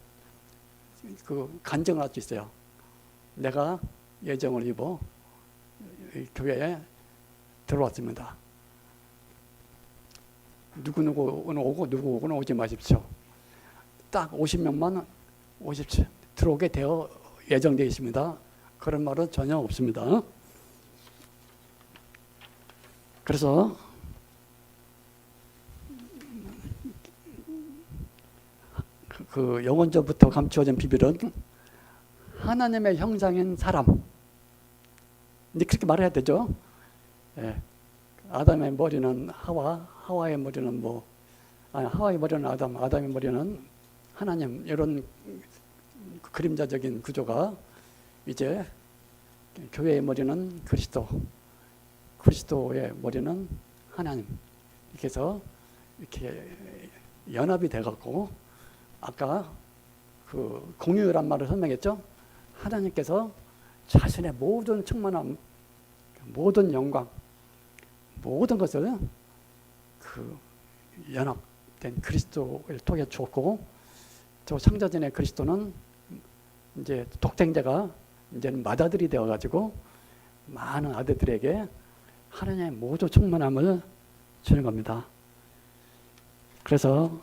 그 간증을 할 수 있어요. 내가 예정을 입어 교회에 들어왔습니다. 누구누구는 오고 누구는 오지 마십시오. 딱 50명만 오십시오. 들어오게 되어 예정되어 있습니다. 그런 말은 전혀 없습니다. 그래서 그 영원전부터 감추어진 비밀은 하나님의 형상인 사람. 근데 그렇게 말해야 되죠. 예. 아담의 머리는 하와의 머리는 하와의 머리는 아담의 머리는 하나님, 이런 그림자적인 구조가 이제 교회의 머리는 그리스도, 그리스도의 머리는 하나님. 이렇게 해서 이렇게 연합이 돼갖고 아까 그 공유란 말을 설명했죠. 하나님께서 자신의 모든 충만함, 모든 영광, 모든 것을 그 연합된 그리스도를 통해 주었고, 저 창조전의 그리스도는 이제 독생자가 이제는 맏아들이 되어가지고 많은 아들들에게 하나님의 모든 충만함을 주는 겁니다. 그래서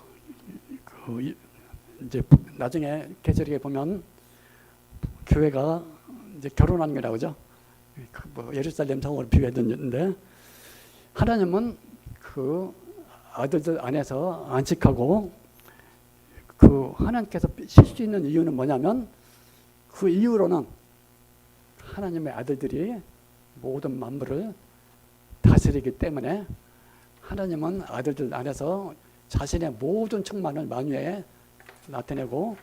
그 이제 나중에 계시록에 보면 교회가 이제 결혼하는 거라고 하죠. 뭐 예루살렘 성을 비유했는데, 하나님은 그 아들들 안에서 안식하고, 그 하나님께서 쉴 수 있는 이유는 뭐냐면, 그 이유로는 하나님의 아들들이 모든 만물을 다스리기 때문에 하나님은 아들들 안에서 자신의 모든 충만을 만유에 나타내고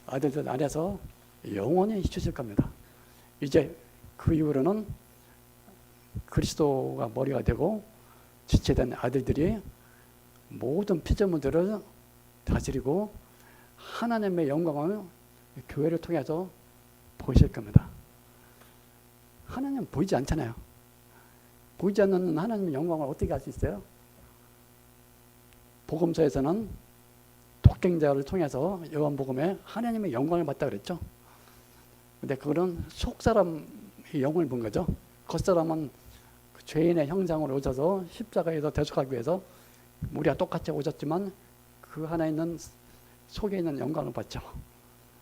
아들들 안에서 영원히 주실 겁니다. 이제 그 이후로는 그리스도가 머리가 되고 지체된 아들들이 모든 피조물들을 다스리고 하나님의 영광을 교회를 통해서 보실 겁니다. 하나님은 보이지 않잖아요. 보이지 않는 하나님의 영광을 어떻게 알 수 있어요? 복음서에서는 독경자를 통해서 요한복음에 하나님의 영광을 봤다 그랬죠. 근데 그거는 속사람의 영을 본 거죠. 겉사람은 그 죄인의 형상으로 오셔서 십자가에서 대속하기 위해서 우리와 똑같이 오셨지만 그 하나 있는 속에 있는 영광을 봤죠.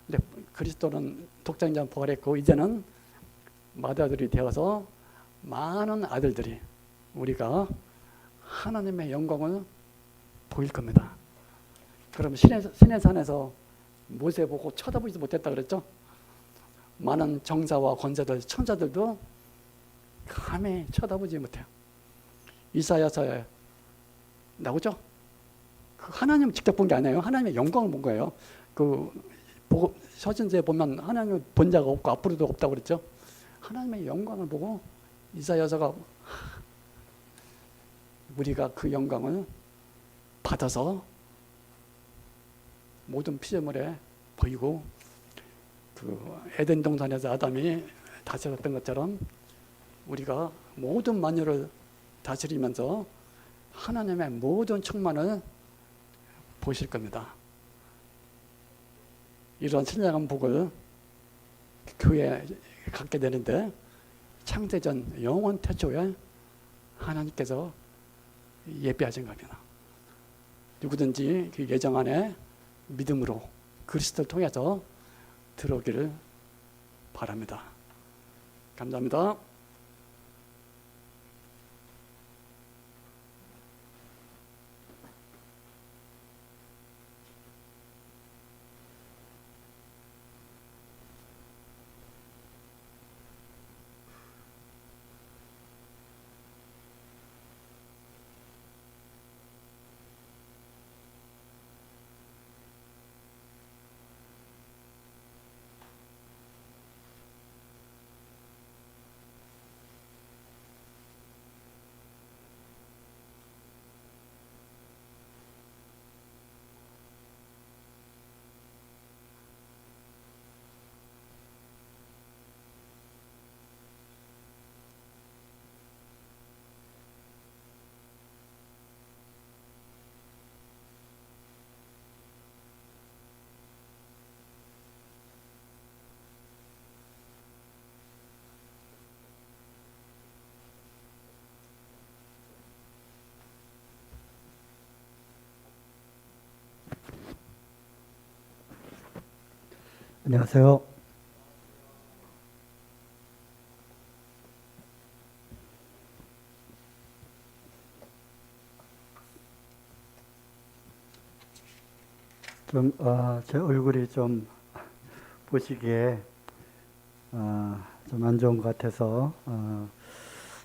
근데 그리스도는 독생자 부활했고 이제는 맏아들이 되어서 많은 아들들이 우리가 하나님의 영광을 보일 겁니다. 그럼 신의 산에서 모세 보고 쳐다보지 못했다 그랬죠? 많은 정사와 권세들, 천사들도 감히 쳐다보지 못해요. 이사야서에 나오죠? 그 하나님 직접 본 게 아니에요. 하나님의 영광을 본 거예요. 그 서신서에 보면 하나님을 본 자가 없고 앞으로도 없다고 그랬죠? 하나님의 영광을 보고 이사야서가 우리가 그 영광을 받아서 모든 피조물에 보이고 그 에덴 동산에서 아담이 다스렸던 것처럼 우리가 모든 만유를 다스리면서 하나님의 모든 충만을 보실 겁니다. 이런 신령한 복을 교회에 갖게 되는데 창세전 영원 태초에 하나님께서 예비하신 겁니다. 누구든지 그 예정 안에 믿음으로 그리스도를 통해서 들어오기를 바랍니다. 감사합니다. 안녕하세요. 제 얼굴이 좀 보시기에 좀 안 좋은 것 같아서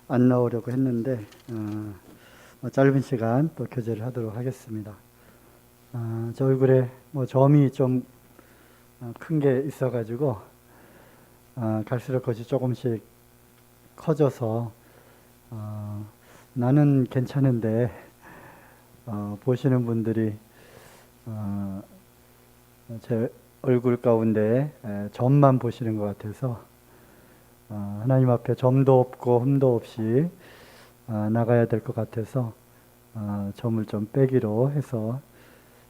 안 나오려고 했는데 짧은 시간 또 교제를 하도록 하겠습니다. 제 얼굴에 점이 좀 큰 게 있어가지고 갈수록 그것이 조금씩 커져서 나는 괜찮은데 보시는 분들이 제 얼굴 가운데 점만 보시는 것 같아서 하나님 앞에 점도 없고 흠도 없이 나가야 될 것 같아서 점을 좀 빼기로 해서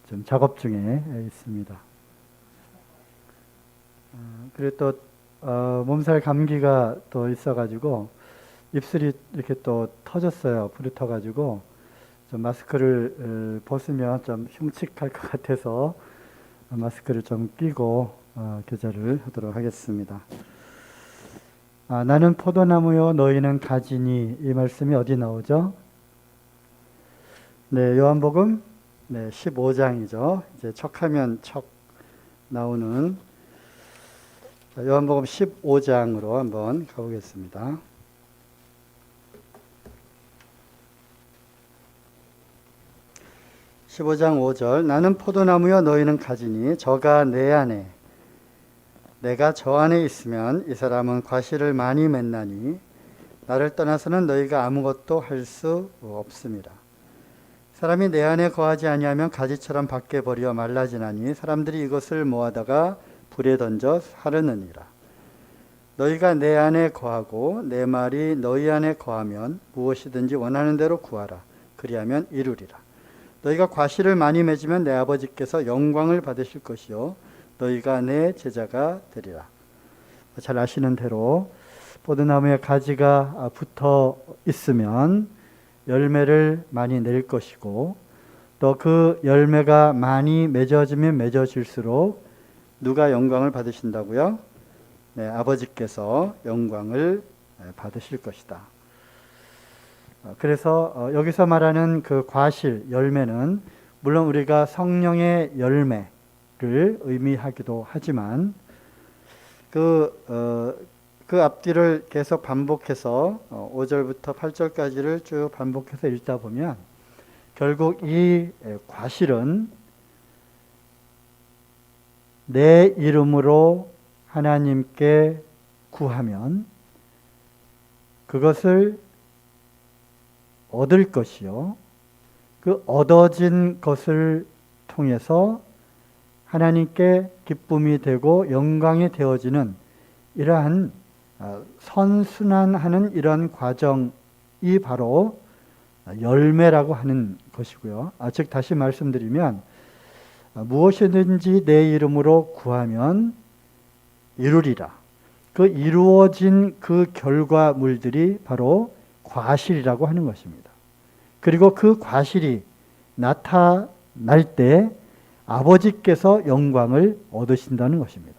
좀 작업 중에 있습니다. 그리고 또 몸살 감기가 또 있어가지고 입술이 이렇게 또 터졌어요. 불이 터가지고 좀 마스크를 벗으면 좀 흉측할 것 같아서 마스크를 좀 끼고 교제를 하도록 하겠습니다. 나는 포도나무요 너희는 가지니, 이 말씀이 어디 나오죠? 네, 요한복음 15장이죠. 이제 척하면 척 나오는 요한복음 15장으로 한번 가보겠습니다. 15장 5절 나는 포도나무여 너희는 가지니 저가 내 안에 내가 저 안에 있으면 이 사람은 과실을 많이 맺나니 나를 떠나서는 너희가 아무것도 할 수 없습니다. 사람이 내 안에 거하지 아니하면 가지처럼 밖에 버려 말라지나니 사람들이 이것을 모아다가 불에 던져 사르느니라. 너희가 내 안에 거하고 내 말이 너희 안에 거하면 무엇이든지 원하는 대로 구하라. 그리하면 이루리라. 너희가 과실을 많이 맺으면 내 아버지께서 영광을 받으실 것이요 너희가 내 제자가 되리라. 잘 아시는 대로 포도나무에 가지가 붙어 있으면 열매를 많이 낼 것이고 또 그 열매가 많이 맺어지면 맺어질수록 누가 영광을 받으신다고요? 네, 아버지께서 영광을 받으실 것이다. 그래서 여기서 말하는 그 과실, 열매는 물론 우리가 성령의 열매를 의미하기도 하지만 그 앞뒤를 계속 반복해서 5절부터 8절까지를 쭉 반복해서 읽다 보면 결국 이 과실은 내 이름으로 하나님께 구하면 그것을 얻을 것이요. 그 얻어진 것을 통해서 하나님께 기쁨이 되고 영광이 되어지는 이러한 선순환하는 이런 과정이 바로 열매라고 하는 것이고요. 즉 다시 말씀드리면 무엇이든지 내 이름으로 구하면 이루리라. 그 이루어진 그 결과물들이 바로 과실이라고 하는 것입니다. 그리고 그 과실이 나타날 때 아버지께서 영광을 얻으신다는 것입니다.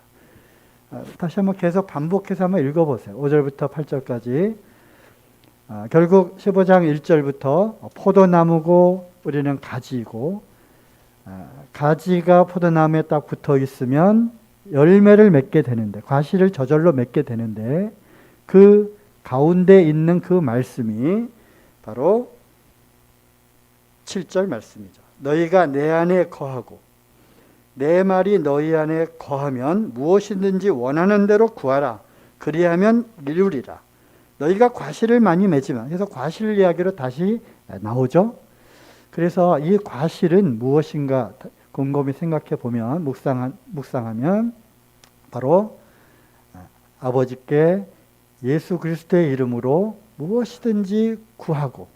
다시 한번 계속 반복해서 한번 읽어보세요. 5절부터 8절까지. 결국 15장 1절부터 포도나무고 우리는 가지이고 가지가 포도나무에 딱 붙어 있으면 열매를 맺게 되는데 과실을 저절로 맺게 되는데 그 가운데 있는 그 말씀이 바로 7절 말씀이죠. 너희가 내 안에 거하고 내 말이 너희 안에 거하면 무엇이든지 원하는 대로 구하라. 그리하면 이루리라. 너희가 과실을 많이 맺으면, 그래서 과실 이야기로 다시 나오죠. 그래서 이 과실은 무엇인가 곰곰이 생각해 보면 묵상하면 바로 아버지께 예수 그리스도의 이름으로 무엇이든지 구하고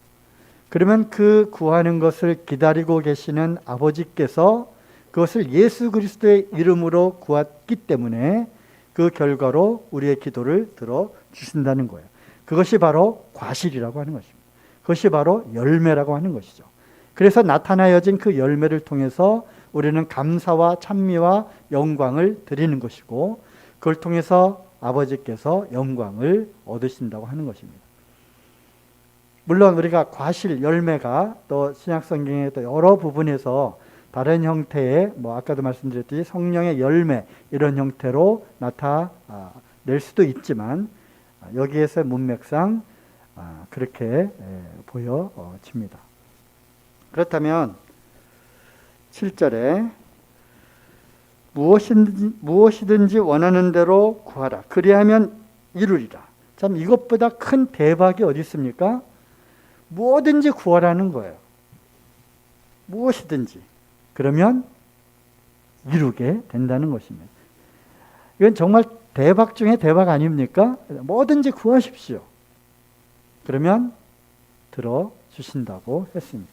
그러면 그 구하는 것을 기다리고 계시는 아버지께서 그것을 예수 그리스도의 이름으로 구했기 때문에 그 결과로 우리의 기도를 들어주신다는 거예요. 그것이 바로 과실이라고 하는 것입니다. 그것이 바로 열매라고 하는 것이죠. 그래서 나타나여진 그 열매를 통해서 우리는 감사와 찬미와 영광을 드리는 것이고 그걸 통해서 아버지께서 영광을 얻으신다고 하는 것입니다. 물론 우리가 과실, 열매가 또 신약성경의 또 여러 부분에서 다른 형태의 아까도 말씀드렸듯이 성령의 열매 이런 형태로 나타낼 수도 있지만 여기에서의 문맥상 그렇게 보여집니다. 그렇다면 7절에 무엇이든지 원하는 대로 구하라. 그리하면 이루리라. 참 이것보다 큰 대박이 어디 있습니까? 뭐든지 구하라는 거예요. 무엇이든지. 그러면 이루게 된다는 것입니다. 이건 정말 대박 중에 대박 아닙니까? 뭐든지 구하십시오. 그러면 들어주신다고 했습니다.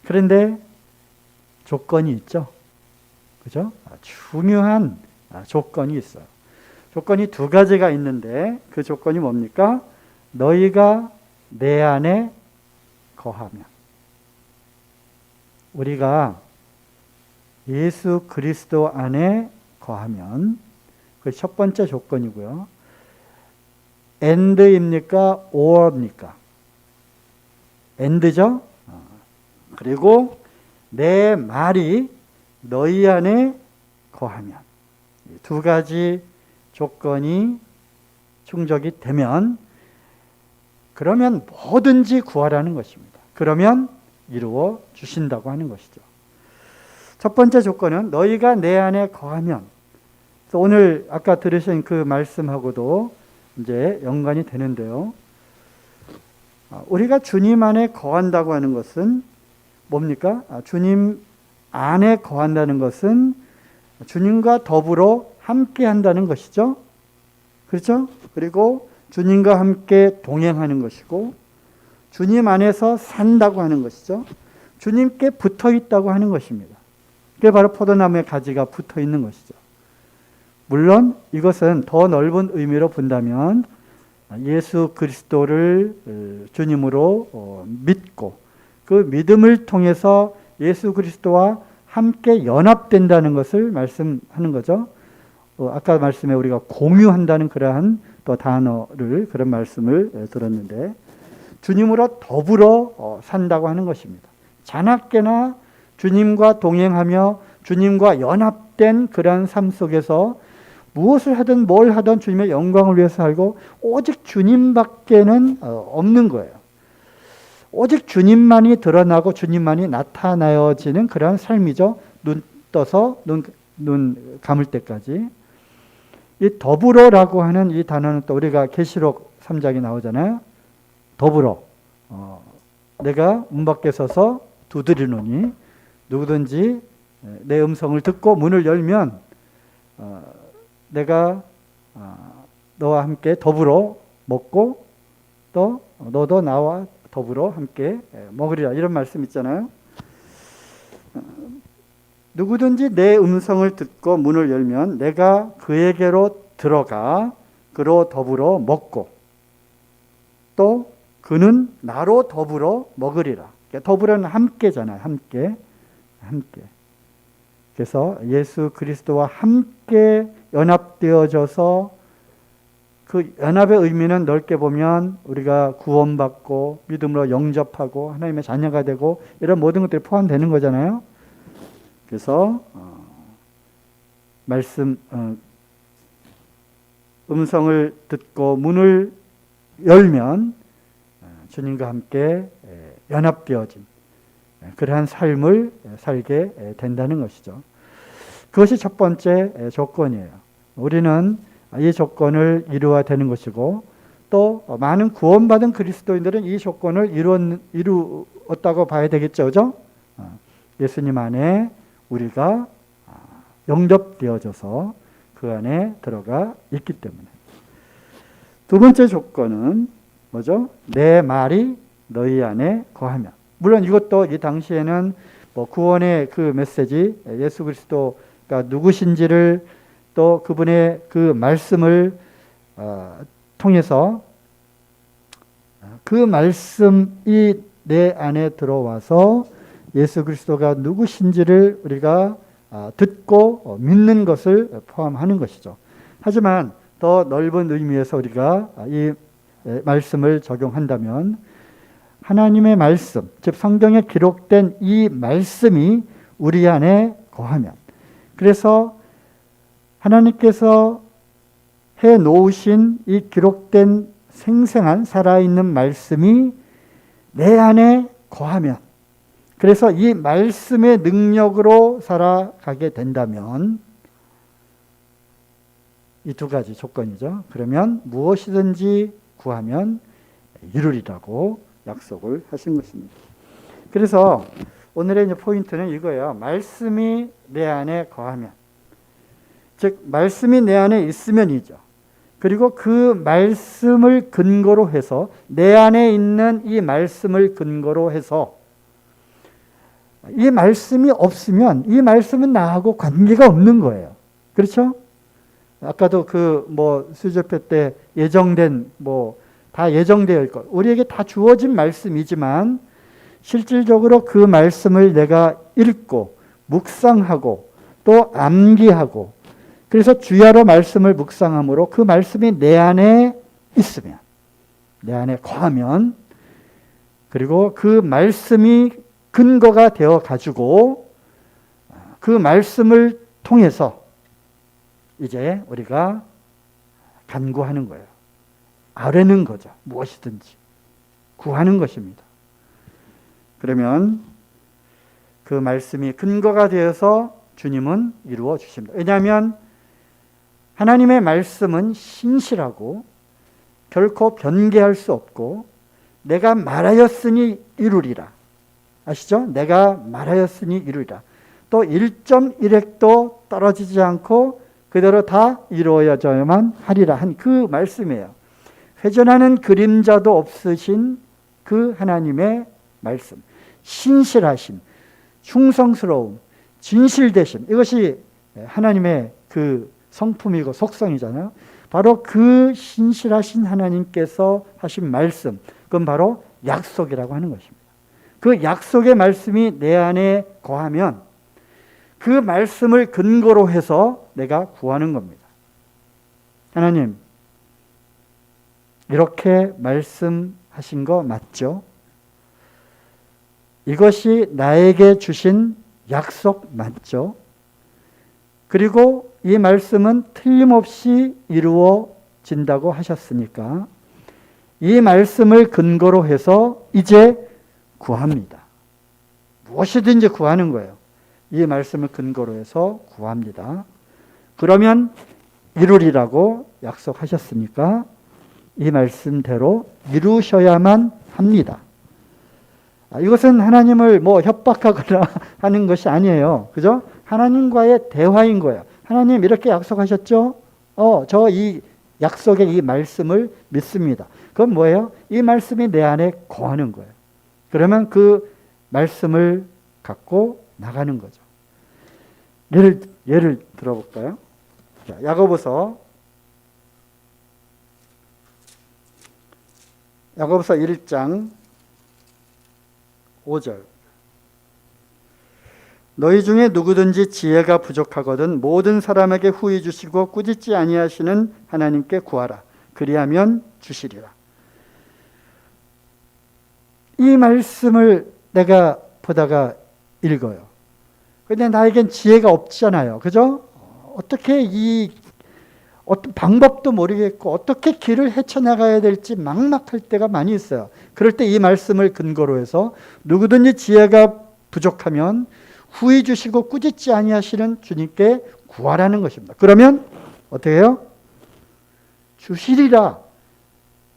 그런데 조건이 있죠. 그죠? 중요한 조건이 있어요. 조건이 두 가지가 있는데 그 조건이 뭡니까? 너희가 내 안에 거하면. 우리가 예수 그리스도 안에 거하면 그 첫 번째 조건이고요. and입니까? or입니까? and죠? 그리고 내 말이 너희 안에 거하면 두 가지 조건이 충족이 되면 그러면 뭐든지 구하라는 것입니다. 그러면 이루어 주신다고 하는 것이죠. 첫 번째 조건은 너희가 내 안에 거하면. 그래서 오늘 아까 들으신 그 말씀하고도 이제 연관이 되는데요. 우리가 주님 안에 거한다고 하는 것은 뭡니까? 주님 안에 거한다는 것은 주님과 더불어 함께 한다는 것이죠. 그렇죠? 그리고 주님과 함께 동행하는 것이고, 주님 안에서 산다고 하는 것이죠. 주님께 붙어 있다고 하는 것입니다. 그게 바로 포도나무의 가지가 붙어 있는 것이죠. 물론 이것은 더 넓은 의미로 본다면 예수 그리스도를 주님으로 믿고 그 믿음을 통해서 예수 그리스도와 함께 연합된다는 것을 말씀하는 거죠. 아까 말씀에 우리가 공유한다는 그러한 또 단어를, 그런 말씀을 들었는데, 주님으로 더불어 산다고 하는 것입니다. 자나깨나 주님과 동행하며 주님과 연합된 그러한 삶 속에서 무엇을 하든 뭘 하든 주님의 영광을 위해서 살고 오직 주님밖에는 없는 거예요. 오직 주님만이 드러나고 주님만이 나타나여지는 그러한 삶이죠. 눈 떠서 눈 감을 때까지. 이 더불어라고 하는 이 단어는 또 우리가 계시록 3장에 나오잖아요. 더불어. 내가 문 밖에 서서 두드리노니 누구든지 내 음성을 듣고 문을 열면 내가 너와 함께 더불어 먹고 또 너도 나와 더불어 함께 먹으리라, 이런 말씀 있잖아요. 누구든지 내 음성을 듣고 문을 열면 내가 그에게로 들어가 그로 더불어 먹고 또 그는 나로 더불어 먹으리라. 더불어는 함께잖아요. 함께. 그래서 예수 그리스도와 함께 연합되어져서 그 연합의 의미는 넓게 보면 우리가 구원받고 믿음으로 영접하고 하나님의 자녀가 되고 이런 모든 것들이 포함되는 거잖아요. 그래서 말씀 음성을 듣고 문을 열면 주님과 함께 연합되어진 그러한 삶을 살게 된다는 것이죠. 그것이 첫 번째 조건이에요. 우리는 이 조건을 이루어야 되는 것이고, 또 많은 구원받은 그리스도인들은 이 조건을 이루었다고 봐야 되겠죠. 그죠? 예수님 안에 우리가 영접되어져서 그 안에 들어가 있기 때문에. 두 번째 조건은 뭐죠? 내 말이 너희 안에 거하면. 물론 이것도 이 당시에는 구원의 그 메시지, 예수 그리스도가 누구신지를 또 그분의 그 말씀을 통해서 그 말씀이 내 안에 들어와서 예수 그리스도가 누구신지를 우리가 듣고 믿는 것을 포함하는 것이죠. 하지만 더 넓은 의미에서 우리가 이 말씀을 적용한다면 하나님의 말씀, 즉 성경에 기록된 이 말씀이 우리 안에 거하면, 그래서 하나님께서 해 놓으신 이 기록된 생생한 살아있는 말씀이 내 안에 거하면, 그래서 이 말씀의 능력으로 살아가게 된다면, 이 두 가지 조건이죠. 그러면 무엇이든지 구하면 이루리라고 약속을 하신 것입니다. 그래서 오늘의 이제 포인트는 이거예요. 말씀이 내 안에 거하면, 즉 말씀이 내 안에 있으면이죠. 그리고 그 말씀을 근거로 해서, 내 안에 있는 이 말씀을 근거로 해서, 이 말씀이 없으면 이 말씀은 나하고 관계가 없는 거예요. 그렇죠? 아까도 수집회 때 예정된 다 예정되어 있고 우리에게 다 주어진 말씀이지만 실질적으로 그 말씀을 내가 읽고 묵상하고 또 암기하고, 그래서 주야로 말씀을 묵상함으로 그 말씀이 내 안에 있으면, 내 안에 거하면, 그리고 그 말씀이 근거가 되어 가지고 그 말씀을 통해서 이제 우리가 간구하는 거예요. 아뢰는 거죠. 무엇이든지 구하는 것입니다. 그러면 그 말씀이 근거가 되어서 주님은 이루어 주십니다. 왜냐하면 하나님의 말씀은 신실하고 결코 변개할 수 없고 내가 말하였으니 이루리라. 아시죠? 내가 말하였으니 이루리라. 또 1.1획도 떨어지지 않고 그대로 다 이루어져야만 하리라 한 그 말씀이에요. 회전하는 그림자도 없으신 그 하나님의 말씀. 신실하심, 충성스러움, 진실되심. 이것이 하나님의 그 성품이고 속성이잖아요. 바로 그 신실하신 하나님께서 하신 말씀, 그건 바로 약속이라고 하는 것입니다. 그 약속의 말씀이 내 안에 거하면 그 말씀을 근거로 해서 내가 구하는 겁니다. 하나님, 이렇게 말씀하신 거 맞죠? 이것이 나에게 주신 약속 맞죠? 그리고 이 말씀은 틀림없이 이루어진다고 하셨으니까 이 말씀을 근거로 해서 이제 구합니다. 무엇이든지 구하는 거예요. 이 말씀을 근거로 해서 구합니다. 그러면 이루리라고 약속하셨으니까 이 말씀대로 이루셔야만 합니다. 이것은 하나님을 뭐 협박하거나 하는 것이 아니에요. 그죠? 하나님과의 대화인 거예요. 하나님 이렇게 약속하셨죠? 저 이 약속의 이 말씀을 믿습니다. 그건 뭐예요? 이 말씀이 내 안에 거하는 거예요. 그러면 그 말씀을 갖고 나가는 거죠. 예를 들어볼까요? 자, 야고보서 1장 5절. 너희 중에 누구든지 지혜가 부족하거든 모든 사람에게 후히 주시고 꾸짖지 아니하시는 하나님께 구하라. 그리하면 주시리라. 이 말씀을 내가 보다가 읽어요. 근데 나에겐 지혜가 없잖아요. 그죠? 어떤 방법도 모르겠고 어떻게 길을 헤쳐나가야 될지 막막할 때가 많이 있어요. 그럴 때 이 말씀을 근거로 해서 누구든지 지혜가 부족하면 후히 주시고 꾸짖지 아니하시는 주님께 구하라는 것입니다. 그러면 어떻게 해요? 주시리라.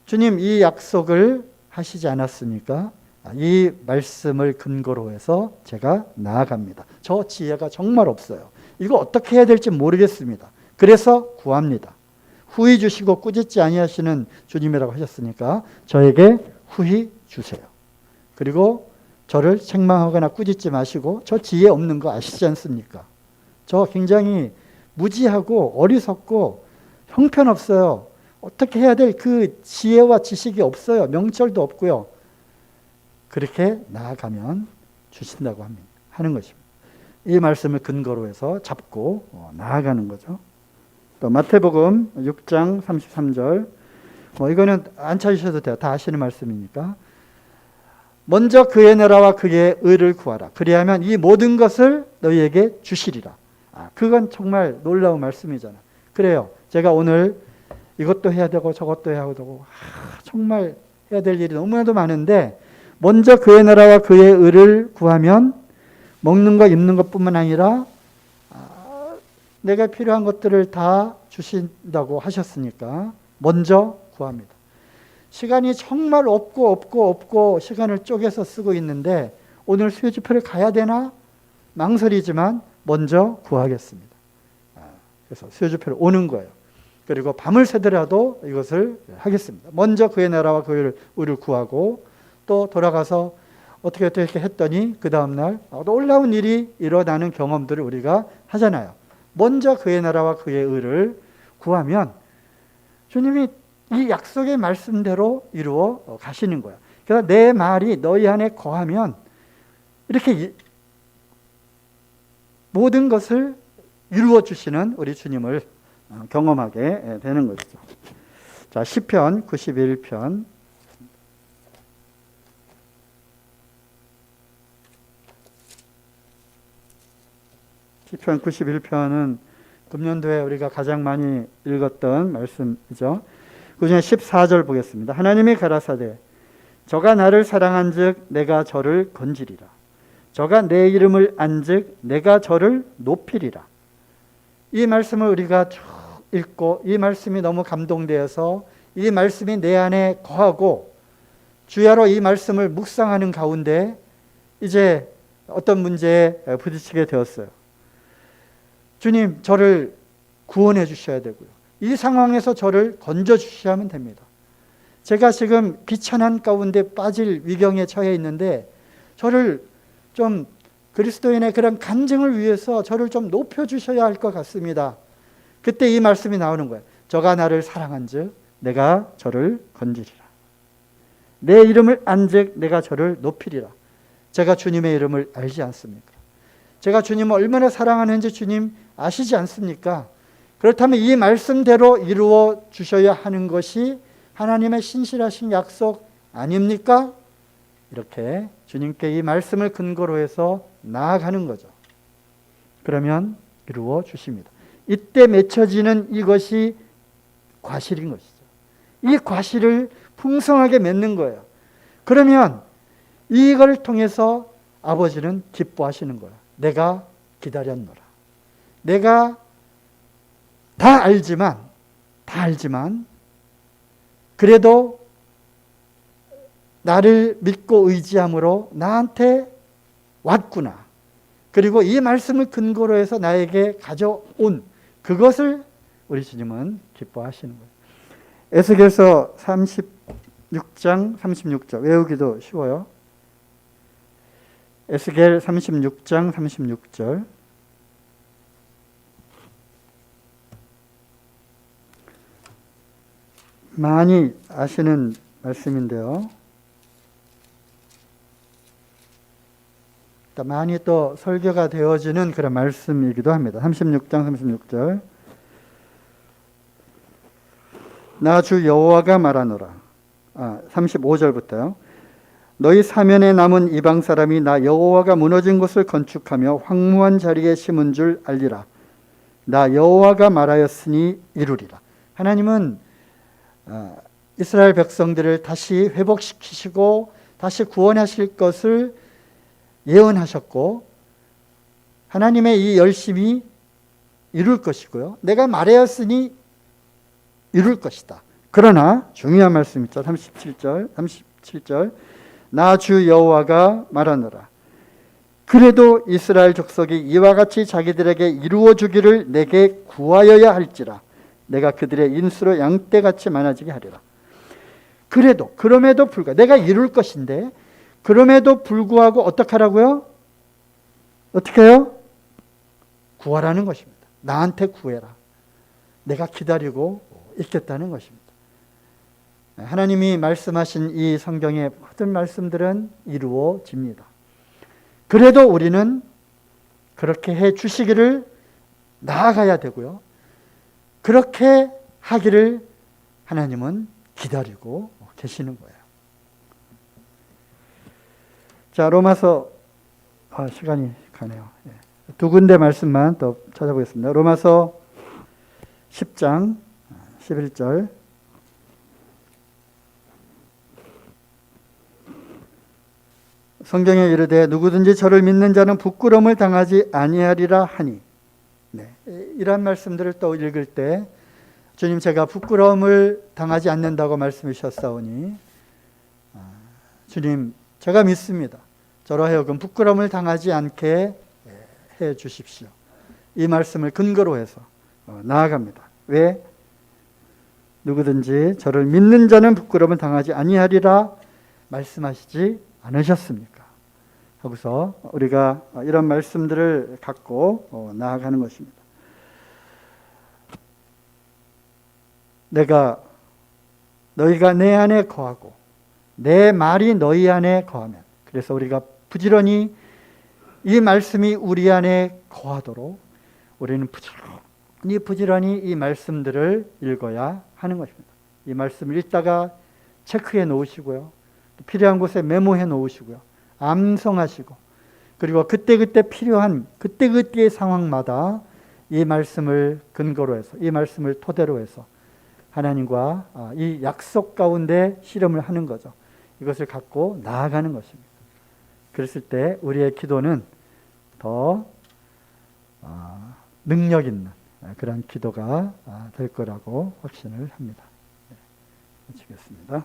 주님 이 약속을 하시지 않았습니까? 이 말씀을 근거로 해서 제가 나아갑니다. 저 지혜가 정말 없어요. 이거 어떻게 해야 될지 모르겠습니다. 그래서 구합니다. 후히 주시고 꾸짖지 아니하시는 주님이라고 하셨으니까 저에게 후히 주세요. 그리고 저를 책망하거나 꾸짖지 마시고 저 지혜 없는 거 아시지 않습니까? 저 굉장히 무지하고 어리석고 형편없어요. 어떻게 해야 될 그 지혜와 지식이 없어요. 명철도 없고요. 그렇게 나아가면 주신다고 하는 것입니다. 이 말씀을 근거로 해서 잡고 나아가는 거죠. 또 마태복음 6장 33절. 이거는 안 찾으셔도 돼요. 다 아시는 말씀이니까. 먼저 그의 나라와 그의 의를 구하라. 그리하면 이 모든 것을 너희에게 주시리라. 그건 정말 놀라운 말씀이잖아. 그래요. 제가 오늘 이것도 해야 되고 저것도 해야 되고 정말 해야 될 일이 너무나도 많은데 먼저 그의 나라와 그의 의를 구하면 먹는 거 입는 것뿐만 아니라 내가 필요한 것들을 다 주신다고 하셨으니까 먼저 구합니다. 시간이 정말 없고 시간을 쪼개서 쓰고 있는데 오늘 수요 집회를 가야 되나? 망설이지만 먼저 구하겠습니다. 그래서 수요 집회를 오는 거예요. 그리고 밤을 새더라도 이것을 하겠습니다. 먼저 그의 나라와 그의 의를 구하고 또 돌아가서 어떻게 했더니 그 다음날 놀라운 일이 일어나는 경험들을 우리가 하잖아요. 먼저 그의 나라와 그의 의를 구하면 주님이 이 약속의 말씀대로 이루어 가시는 거야. 그래서 내 말이 너희 안에 거하면 이렇게 모든 것을 이루어 주시는 우리 주님을 경험하게 되는 것이죠. 자, 시편 91편. 시편 91편은 금년도에 우리가 가장 많이 읽었던 말씀이죠. 그중에 14절 보겠습니다. 하나님이 가라사대 저가 나를 사랑한즉 내가 저를 건지리라. 저가 내 이름을 안즉 내가 저를 높이리라. 이 말씀을 우리가 쭉 읽고 이 말씀이 너무 감동되어서 이 말씀이 내 안에 거하고 주야로 이 말씀을 묵상하는 가운데 이제 어떤 문제에 부딪히게 되었어요. 주님, 저를 구원해 주셔야 되고요. 이 상황에서 저를 건져 주셔야만 됩니다. 제가 지금 비천한 가운데 빠질 위경에 처해 있는데 저를 좀 그리스도인의 그런 간증을 위해서 저를 좀 높여 주셔야 할 것 같습니다. 그때 이 말씀이 나오는 거예요. 저가 나를 사랑한즉 내가 저를 건지리라. 내 이름을 안즉 내가 저를 높이리라. 제가 주님의 이름을 알지 않습니까? 제가 주님을 얼마나 사랑하는지 주님 아시지 않습니까? 그렇다면 이 말씀대로 이루어 주셔야 하는 것이 하나님의 신실하신 약속 아닙니까? 이렇게 주님께 이 말씀을 근거로 해서 나아가는 거죠. 그러면 이루어 주십니다. 이때 맺혀지는 이것이 과실인 것이죠. 이 과실을 풍성하게 맺는 거예요. 그러면 이걸 통해서 아버지는 기뻐하시는 거예요. 내가 기다렸노라. 내가 다 알지만 그래도 나를 믿고 의지함으로 나한테 왔구나. 그리고 이 말씀을 근거로 해서 나에게 가져온 그것을 우리 주님은 기뻐하시는 거예요. 에스겔서 36장 36절 외우기도 쉬워요. 에스겔 36장 36절 많이 아시는 말씀인데요. 많이 또 설교가 되어지는 그런 말씀이기도 합니다. 36장 36절 나 주 여호와가 말하노라. 35절부터요. 너희 사면에 남은 이방 사람이 나 여호와가 무너진 곳을 건축하며 황무한 자리에 심은 줄 알리라. 나 여호와가 말하였으니 이루리라. 하나님은 이스라엘 백성들을 다시 회복시키시고 다시 구원하실 것을 예언하셨고 하나님의 이 열심이 이룰 것이고요. 내가 말하였으니 이룰 것이다. 그러나 중요한 말씀 있죠. 37절 나 주 여호와가 말하노라. 그래도 이스라엘 족속이 이와 같이 자기들에게 이루어 주기를 내게 구하여야 할지라. 내가 그들의 인수로 양떼같이 많아지게 하리라. 그럼에도 불구하고 내가 이룰 것인데 그럼에도 불구하고 어떻게 하라고요? 어떻게 해요? 구하라는 것입니다. 나한테 구해라. 내가 기다리고 있겠다는 것입니다. 하나님이 말씀하신 이 성경의 모든 말씀들은 이루어집니다. 그래도 우리는 그렇게 해 주시기를 나아가야 되고요. 그렇게 하기를 하나님은 기다리고 계시는 거예요. 자, 로마서 시간이 가네요. 두 군데 말씀만 또 찾아보겠습니다. 로마서 10장 11절 성경에 이르되 누구든지 저를 믿는 자는 부끄러움을 당하지 아니하리라 하니. 이런 말씀들을 또 읽을 때 주님 제가 부끄러움을 당하지 않는다고 말씀해 주셨사오니 주님 제가 믿습니다. 저로 하여금 부끄러움을 당하지 않게 해 주십시오. 이 말씀을 근거로 해서 나아갑니다. 왜? 누구든지 저를 믿는 자는 부끄러움을 당하지 아니하리라 말씀하시지 않으셨습니까? 하고서 우리가 이런 말씀들을 갖고 나아가는 것입니다. 너희가 내 안에 거하고 내 말이 너희 안에 거하면, 그래서 우리가 부지런히 이 말씀이 우리 안에 거하도록 우리는 부지런히 이 말씀들을 읽어야 하는 것입니다. 이 말씀을 읽다가 체크해 놓으시고요. 필요한 곳에 메모해 놓으시고요. 암송하시고, 그리고 그때그때 필요한 그때그때의 상황마다 이 말씀을 근거로 해서, 이 말씀을 토대로 해서 하나님과 이 약속 가운데 실험을 하는 거죠. 이것을 갖고 나아가는 것입니다. 그랬을 때 우리의 기도는 더 능력 있는 그런 기도가 될 거라고 확신을 합니다. 네, 마치겠습니다.